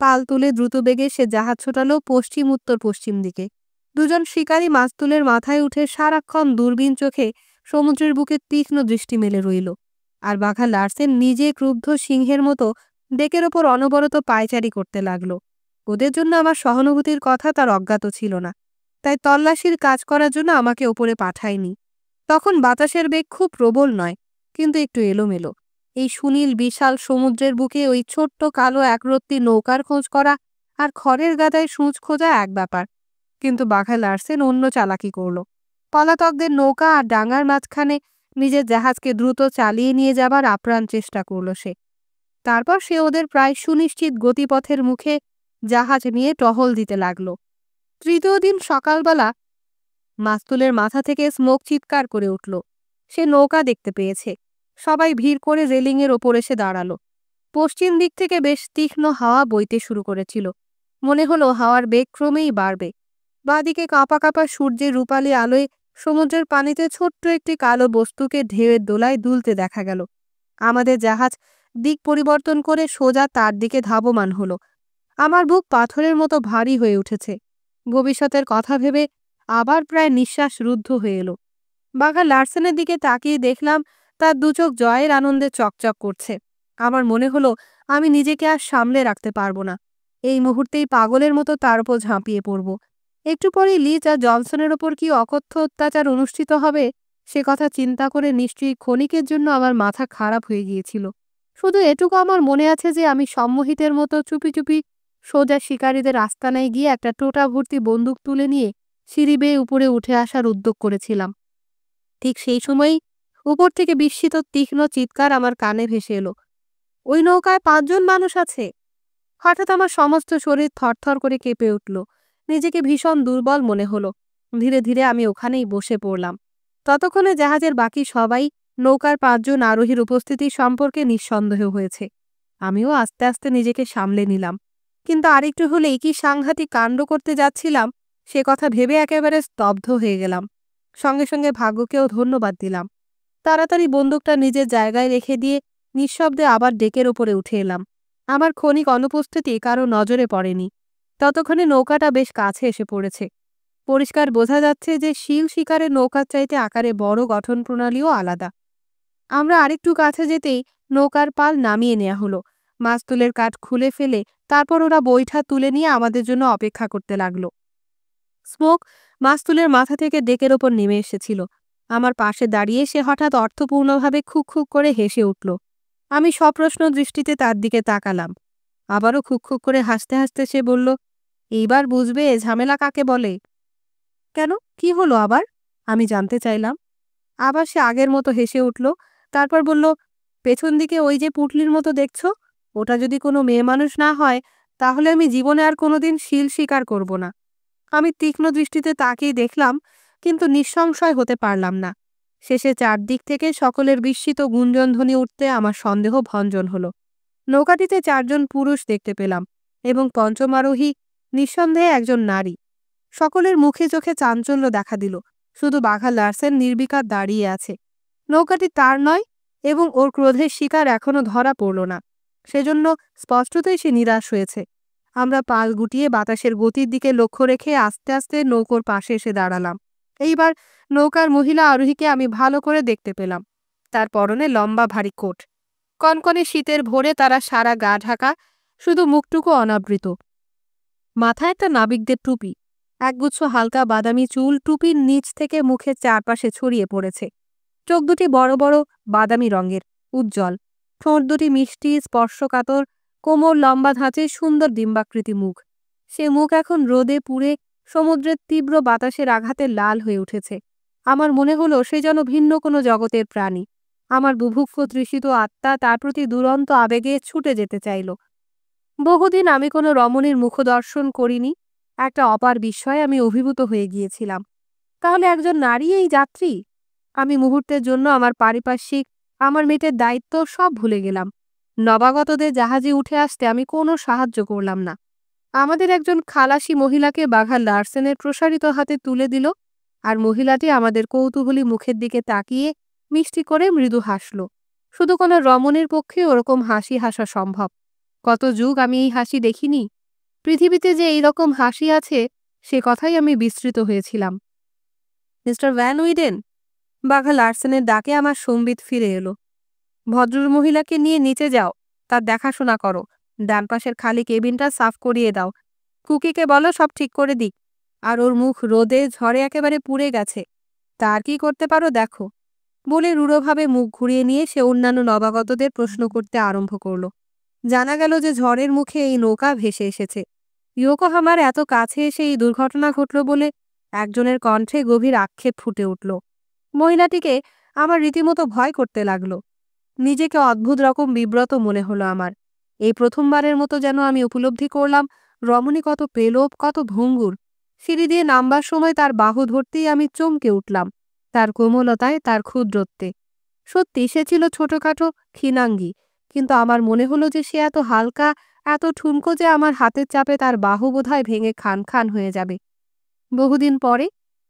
পাল তুলে দ্রুত বেগে সে জাহাজ ছোটালো পশ্চিম উত্তর পশ্চিম দিকে। দুজন শিকারী মাস্তুলের মাথায় উঠে সারাক্ষণ দূরবীন চোখে সমুদ্রের বুকে তীক্ষ্ণ দৃষ্টি মেলে রইল। আর বাঘা লার্সেন নিজে ক্রুদ্ধ সিংহের মতো ডেকের ওপর অনবরত পায়চারি করতে লাগল। ওদের জন্য আমার সহানুভূতির কথা তার অজ্ঞাত ছিল না, তাই তল্লাশির কাজ করার জন্য আমাকে ওপরে পাঠায়নি। তখন বাতাসের বেগ খুব প্রবল নয়, কিন্তু একটু এলোমেলো। এই সুনীল বিশাল সমুদ্রের বুকে ওই ছোট্ট কালো একরত্তি নৌকার খোঁজ করা আর খড়ের গাদায় সূঁচ খোঁজা এক ব্যাপার, কিন্তু বাঘা লার্সেন অন্য চালাকি করল। পলাতকদের নৌকা আর ডাঙার মাঝখানে নিজের জাহাজকে দ্রুত চালিয়ে নিয়ে যাবার আপ্রাণ চেষ্টা করল সে। তারপর সে ওদের প্রায় সুনিশ্চিত গতিপথের মুখে জাহাজ নিয়ে টহল দিতে লাগল। তৃতীয় দিন সকালবেলা মাস্তুলের মাথা থেকে স্মোক চিৎকার করে উঠল। সে নৌকা দেখতে পেয়েছে। সবাই ভিড় করে রেলিংয়ের ওপর এসে দাঁড়ালো। পশ্চিম দিক থেকে বেশ তীক্ষ্ণ হাওয়া বইতে শুরু করেছিল। মনে হলো হাওয়ার বেগ ক্রমেই বাড়বে। বাঁদিকে কাঁপা কাঁপা সূর্যের রূপালী আলোয় সমুদ্রের পানিতে ছোট্ট একটি কালো বস্তুকে ঢেউয়ের দোলায় দুলতে দেখা গেল। আমাদের জাহাজ দিক পরিবর্তন করে সোজা তার দিকে ধাবমান হলো। আমার বুক পাথরের মতো ভারী হয়ে উঠেছে। ভবিষ্যতের কথা ভেবে আবার প্রায় নিঃশ্বাস রুদ্ধ হয়ে এলো। বাঘা লার্সেনের দিকে তাকিয়ে দেখলাম তার দুচোখ জয়ের আনন্দে চকচক করছে। আমার মনে হলো আমি নিজেকে আর সামলে রাখতে পারবো না। এই মুহূর্তেই পাগলের মতো তার উপর ঝাঁপিয়ে পড়ব। একটু পরেই লিজ আর জনসনের ওপর কি অকথ্য অত্যাচার অনুষ্ঠিত হবে সে কথা চিন্তা করে নিশ্চয়ই ক্ষণিকের জন্য আমার মাথা খারাপ হয়ে গিয়েছিল। শুধু এটুকু আমার মনে আছে যে আমি সম্মোহিতের মতো চুপি চুপি সোজা শিকারীদের আস্তানায় গিয়ে একটা টোটা ভর্তি বন্দুক তুলে নিয়ে সিঁড়ি বেয়ে উপরে উঠে আসার উদ্যোগ করেছিলাম। ঠিক সেই সময়ই উপর থেকে বিস্মিত তীক্ষ্ণ চিৎকার আমার কানে ভেসে এলো, ওই নৌকায় 5 জন মানুষ আছে। হঠাৎ আমার সমস্ত শরীর থরথর করে কেঁপে উঠল। নিজেকে ভীষণ দুর্বল মনে হলো। ধীরে ধীরে আমি ওখানেই বসে পড়লাম। ততক্ষণে জাহাজের বাকি সবাই নৌকার 5 জন আরোহীর উপস্থিতি সম্পর্কে নিঃসন্দেহ হয়েছে। আমিও আস্তে আস্তে নিজেকে সামলে নিলাম। কিন্তু আরেকটু হলেই কি সাংঘাতিক কাণ্ড করতে যাচ্ছিলাম সে কথা ভেবে একেবারে স্তব্ধ হয়ে গেলাম। সঙ্গে সঙ্গে ভাগ্যকেও ধন্যবাদ দিলাম। তাড়াতাড়ি বন্দুকটা নিজের জায়গায় রেখে দিয়ে নিঃশব্দে আবার ডেকের ওপরে উঠে এলাম। আমার ক্ষণিক অনুপস্থিতি কারো নজরে পড়েনি। ততক্ষণে নৌকাটা বেশ কাছে এসে পড়েছে। পরিষ্কার বোঝা যাচ্ছে যে শিল শিকারের নৌকার চাইতে আকারে বড়, গঠন প্রণালীও আলাদা। আমরা আরেকটু কাছে যেতেই নৌকার পাল নামিয়ে নেওয়া হলো। মাস্তুলের কাঠ খুলে ফেলে তারপর ওরা বৈঠা তুলে নিয়ে আমাদের জন্য অপেক্ষা করতে লাগলো। স্মোক মাস্তুলের মাথা থেকে ডেকের ওপর নেমে এসেছিল। আমার পাশে দাঁড়িয়ে সে হঠাৎ অর্থপূর্ণভাবে খুক খুক করে হেসে উঠল। আমি সপ্রশ্ন দৃষ্টিতে তার দিকে তাকালাম। আবারও খুক খুক করে হাসতে হাসতে সে বলল, এইবার বুঝবে ঝামেলা কাকে বলে। কেন, কি হলো আবার? আমি জানতে চাইলাম। আবার সে আগের মতো হেসে উঠল। তারপর বলল, পেছন দিকে ওই যে পুঁটলির মতো দেখছো, ওটা যদি কোনো মেয়ে মানুষ না হয় তাহলে আমি জীবনে আর কোনোদিন শিল শিকার করব না। আমি তীক্ষ্ণ দৃষ্টিতে তাকিয়ে দেখলাম, কিন্তু নিঃসংশয় হতে পারলাম না। শেষে চারদিক থেকে সকলের বিস্মিত গুঞ্জনধ্বনি উঠতে আমার সন্দেহ ভঞ্জন হলো। নৌকাটিতে 4 জন পুরুষ দেখতে পেলাম এবং পঞ্চম আরোহী নিঃসন্দেহে একজন নারী। সকলের মুখে চোখে চাঞ্চল্য দেখা দিল। শুধু বাঘা লার্সেন নির্বিকার দাঁড়িয়ে আছে। নৌকাটি তার নয় এবং ওর ক্রোধের শিকার এখনো ধরা পড়ল না। সেজন্য স্পষ্টতই সে নিরাশ হয়েছে। আমরা পাল গুটিয়ে বাতাসের গতির দিকে লক্ষ্য রেখে আস্তে আস্তে নৌকোর পাশে এসে দাঁড়ালাম। এইবার নৌকার মহিলা আরোহীকে আমি ভালো করে দেখতে পেলাম। তার পরনে লম্বা ভারী কোট। কনকনে শীতের ভোরে তারা সারা গা ঢাকা, শুধু মুখটুকু অনাবৃত। মাথায় একটা নাবিকদের টুপি। একগুচ্ছ হালকা বাদামি চুল টুপির নিচ থেকে মুখের চারপাশে ছড়িয়ে পড়েছে। চোখ দুটি বড় বড় বাদামি রঙের, উজ্জ্বল। ঠোঁট দুটি মিষ্টি, স্পর্শকাতর, কোমর লম্বা ধাঁচে সুন্দর ডিম্বাকৃতি মুখ। সে মুখ এখন রোদে পুড়ে সমুদ্রের তীব্র বাতাসের আঘাতে লাল হয়ে উঠেছে। আমার মনে হলো সে যেন ভিন্ন কোনো জগতের প্রাণী। আমার বুভুক্ষ তৃষিত আত্মা তার প্রতি দুরন্ত আবেগে ছুটে যেতে চাইল। বহুদিন আমি কোনো রমণীর মুখদর্শন করিনি। একটা অপার বিস্ময়ে আমি অভিভূত হয়ে গিয়েছিলাম। তাহলে একজন নারী এই যাত্রী? আমি মুহূর্তের জন্য আমার পারিপার্শ্বিক, আমার মেয়ের দায়িত্ব সব ভুলে গেলাম। নবাগতদের জাহাজে উঠে আসতে আমি কোনো সাহায্য করলাম না। আমাদের একজন খালাসি মহিলাকে বাঘা লার্সেনের প্রসারিত হাতে তুলে দিল। আর মহিলাটি আমাদের কৌতূহলী মুখের দিকে তাকিয়ে মিষ্টি করে মৃদু হাসল। শুধু কোনো রমণীর পক্ষে ওরকম হাসি হাসা সম্ভব। কত যুগ আমি এই হাসি দেখিনি। পৃথিবীতে যে এইরকম হাসি আছে সে কথাই আমি বিস্মৃত হয়েছিলাম। মিস্টার ভ্যান উইডেন, বাঘা লার্সেনের ডাকে আমার সম্বিত ফিরে এলো। ভদ্রমহিলাকে নিয়ে নিচে যাও, তার দেখাশোনা করো। ডান পাশের খালি কেবিনটা সাফ করিয়ে দাও। কুকিকে বলো সব ঠিক করে দিক। আর ওর মুখ রোদে ঝড়ে একেবারে পুড়ে গেছে, তার কি করতে পারো দেখো। বলে রূঢ়ভাবে মুখ ঘুরিয়ে নিয়ে সে অন্যান্য নবাগতদের প্রশ্ন করতে আরম্ভ করল। জানা গেল যে ঝড়ের মুখে এই নৌকা ভেসে এসেছে। ইয়োকোহামার এত কাছে এসে এই দুর্ঘটনা ঘটল বলে একজনের কণ্ঠে গভীর আক্ষেপ ফুটে উঠল। মহিলাটিকে আমার রীতিমতো ভয় করতে লাগলো। নিজেকে অদ্ভুত রকম বিব্রত মনে হলো আমার। এই প্রথমবারের মতো যেন আমি উপলব্ধি করলাম রমণী কত পেলব, কত ভঙ্গুর। সিঁড়ি দিয়ে নামবার সময় তার বাহু ধরতেই আমি চমকে উঠলাম, তার কোমলতায়, তার ক্ষুদ্রত্বে। সত্যি সে ছিল ছোটখাটো, ক্ষীণাঙ্গী, কিন্তু আমার মনে হলো যে সে এত হালকা, এত ঠুনকো যে আমার হাতের চাপে তার বাহু বোধহয় ভেঙে খান খান হয়ে যাবে। বহুদিন পরে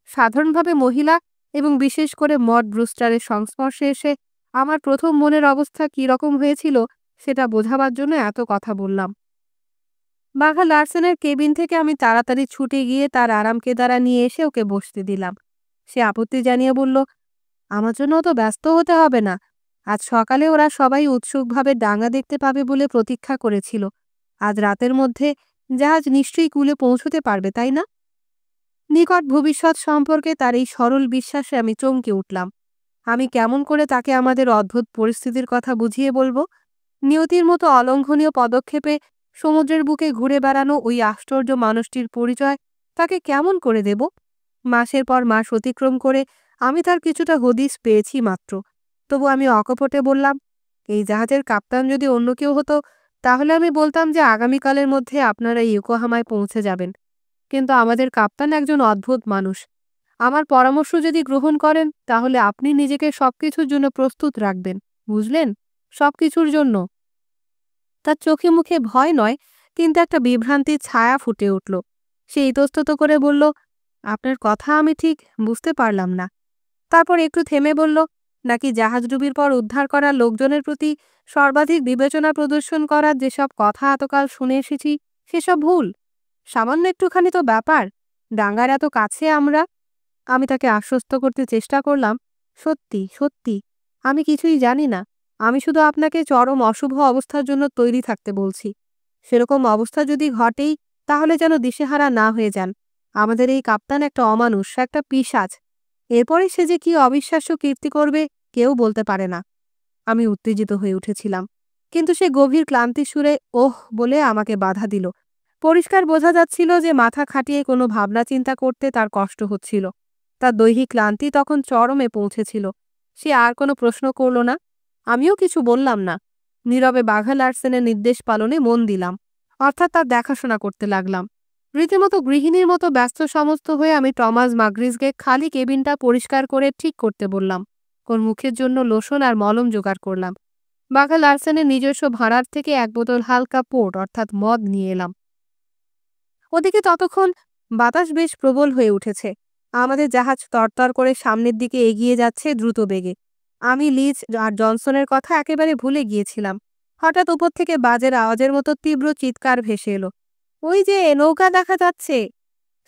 সাধারণভাবে মহিলা এবং বিশেষ করে মড ব্রুস্টারের সংস্পর্শে এসে আমার প্রথম মনের অবস্থা কী রকম হয়েছিল সেটা বোঝাবার জন্য এত কথা বললাম। বাঘা লার্সেনের কেবিন থেকে আমি তাড়াতাড়ি ছুটে গিয়ে তার আরাম কেদারা নিয়ে এসে ওকে বসতে দিলাম। সে আপত্তি জানিয়ে বলল, আমার জন্য অত ব্যস্ত হতে হবে না। আজ সকালে ওরা সবাই উৎসুকভাবে ডাঙা দেখতে পাবে বলে প্রতীক্ষা করেছিল। আজ রাতের মধ্যে জাহাজ নিশ্চয়ই কূলে পৌঁছতে পারবে, তাই না? নিকট ভবিষ্যৎ সম্পর্কে তার এই সরল বিশ্বাসে আমি চমকে উঠলাম। আমি কেমন করে তাকে আমাদের অদ্ভুত পরিস্থিতির কথা বুঝিয়ে বলবো? নিয়তির মতো অলঙ্ঘনীয় পদক্ষেপে সমুদ্রের বুকে ঘুরে বেড়ানো ওই আশ্চর্য মানুষটির পরিচয় তাকে কেমন করে দেব? মাসের পর মাস অতিক্রম করে আমি তার কিছুটা হদিস পেয়েছি মাত্র। তবু আমি অকপটে বললাম, এই জাহাজের কাপ্তান যদি অন্য কেউ হতো তাহলে আমি বলতাম যে আগামীকালের মধ্যে আপনারা ইয়োকোহামায় পৌঁছে যাবেন। কিন্তু আমাদের কাপ্তান একজন অদ্ভুত মানুষ। আমার পরামর্শ যদি গ্রহণ করেন তাহলে আপনি নিজেকে সবকিছুর জন্য প্রস্তুত রাখবেন, বুঝলেন? সবকিছুর জন্য। তার চোখে মুখে ভয় নয়, কিন্তু একটা বিভ্রান্তির ছায়া ফুটে উঠল। সে ইতস্তত করে বলল, আপনার কথা আমি ঠিক বুঝতে পারলাম না। তারপর একটু থেমে বলল, নাকি জাহাজডুবির পর উদ্ধার করা লোকজনের প্রতি সর্বাধিক বিবেচনা প্রদর্শন করার যেসব কথা এতকাল শুনে এসেছি সেসব ভুল? সামান্য একটুখানি তো ব্যাপার, ডাঙ্গার এত কাছে আমরা। আমি তাকে আশ্বস্ত করতে চেষ্টা করলাম, সত্যি সত্যি আমি কিছুই জানি না। আমি শুধু আপনাকে চরম অশুভ অবস্থার জন্য তৈরি থাকতে বলছি। সেরকম অবস্থা যদি ঘটেই তাহলে যেন দিশেহারা না হয়ে যান। আমাদের এই কাপ্তান একটা অমানুষ, একটা পিশাচ। এরপরে সে যে কি অবিশ্বাস্য কীর্তি করবে কেউ বলতে পারে না। আমি উত্তেজিত হয়ে উঠেছিলাম, কিন্তু সে গভীর ক্লান্তির সুরে ওহ বলে আমাকে বাধা দিল। পরিষ্কার বোঝা যাচ্ছিল যে মাথা খাটিয়ে কোনো ভাবনা চিন্তা করতে তার কষ্ট হচ্ছিল। তার দৈহিক ক্লান্তি তখন চরমে পৌঁছেছিল। সে আর কোনো প্রশ্ন করল না, আমিও কিছু বললাম না। নীরবে বাঘা লার্সেনের নির্দেশ পালনে মন দিলাম, অর্থাৎ তার দেখাশোনা করতে লাগলাম। রীতিমতো গৃহিণীর মতো ব্যস্ত সমস্ত হয়ে আমি টমাস মাগ্রিসকে খালি কেবিনটা পরিষ্কার করে ঠিক করতে বললাম। ওর মুখের জন্য লোশন আর মলম জোগাড় করলাম। বাঘা লার্সেনের নিজস্ব ভাড়ার থেকে এক বোতল হালকা পোর্ট অর্থাৎ মদ নিয়ে এলাম। ওদিকে ততক্ষণ বাতাস বেশ প্রবল হয়ে উঠেছে। আমাদের জাহাজ তরতর করে সামনের দিকে এগিয়ে যাচ্ছে দ্রুত বেগে। আমি লিজ আর জনসনের কথা একেবারে ভুলে গিয়েছিলাম। হঠাৎ উপর থেকে বাজের আওয়াজের মতো তীব্র চিৎকার ভেসে এলো, ওই যে নৌকা দেখা যাচ্ছে!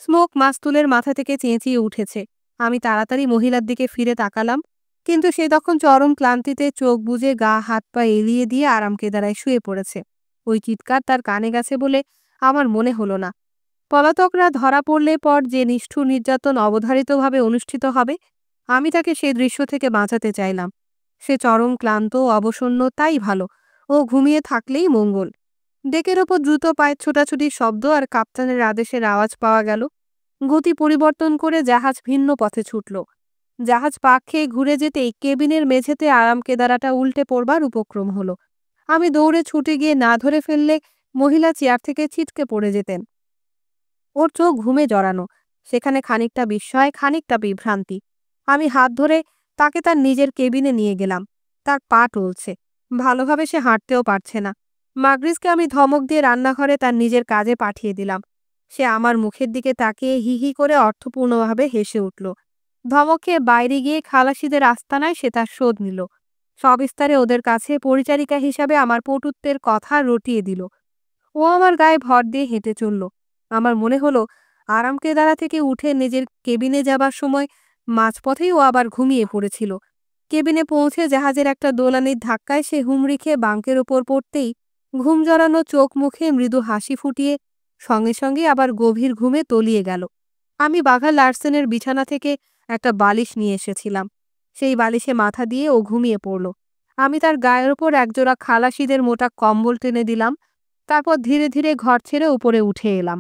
স্মোক মাস্তুলের মাথা থেকে চেঁচিয়ে উঠেছে। আমি তাড়াতাড়ি মহিলার দিকে ফিরে তাকালাম, কিন্তু সে তখন চরম ক্লান্তিতে চোখ বুজে গা হাত পা এলিয়ে দিয়ে আরাম কেদারায় শুয়ে পড়েছে। ওই চিৎকার তার কানে গেছে বলে আমার মনে হলো না। পলাতকরা ধরা পড়লে পর যে নিষ্ঠুর নির্যাতন অবধারিতভাবে অনুষ্ঠিত হবে, আমি তাকে সেই দৃশ্য থেকে বাঁচাতে চাইলাম। সে চরম ক্লান্ত, অবসন্ন, তাই ভালো। ও ঘুমিয়ে থাকলেই মঙ্গল। ডেকের ওপর দ্রুত পায়ের ছোটাছুটির শব্দ আর কাপ্তানের আদেশের আওয়াজ পাওয়া গেল। গতি পরিবর্তন করে জাহাজ ভিন্ন পথে ছুটল। জাহাজ পাক খেয়ে ঘুরে যেতেই কেবিনের মেঝেতে আরাম কেদারাটা উল্টে পড়বার উপক্রম হলো। আমি দৌড়ে ছুটে গিয়ে না ধরে ফেললে মহিলা চেয়ার থেকে ছিটকে পড়ে যেতেন। ওর চোখ ঘুমে জড়ানো, সেখানে খানিকটা বিস্ময়, খানিকটা বিভ্রান্তি। আমি হাত ধরে তাকে তার নিজের কেবিনে নিয়ে গেলাম। তার পা টলছে, ভালোভাবে সে হাঁটতেও পারছে না। মাগ্রিসকে আমি ধমক দিয়ে রান্নাঘরে তার নিজের কাজে পাঠিয়ে দিলাম। সে আমার মুখের দিকে তাকিয়ে হি হি করে অর্থপূর্ণভাবে হেসে উঠল। ধমক খেয়ে বাইরে গিয়ে খালাসিদের আস্তানায় সে তার শোধ নিল। সবিস্তারে ওদের কাছে পরিচারিকা হিসাবে আমার পটুত্বের কথা রটিয়ে দিল। ও আমার গায়ে ভর দিয়ে হেঁটে চলল। আমার মনে হলো আরামকেদারা থেকে উঠে নিজের কেবিনে যাবার সময় মাঝপথেই ও আবার ঘুমিয়ে পড়েছিল। কেবিনে পৌঁছে জাহাজের একটা দোলানির ধাক্কায় সে হুমড়ি খেয়ে বাঙ্কের ওপর পড়তেই ঘুম জড়ানো চোখ মুখে মৃদু হাসি ফুটিয়ে সঙ্গে সঙ্গে আবার গভীর ঘুমে তলিয়ে গেল। আমি বাঘা লার্সেনের বিছানা থেকে একটা বালিশ নিয়ে এসেছিলাম। সেই বালিশে মাথা দিয়ে ও ঘুমিয়ে পড়ল। আমি তার গায়ের ওপর একজোড়া খালাসিদের মোটা কম্বল টেনে দিলাম। তারপর ধীরে ধীরে ঘর ছেড়ে উপরে উঠে এলাম।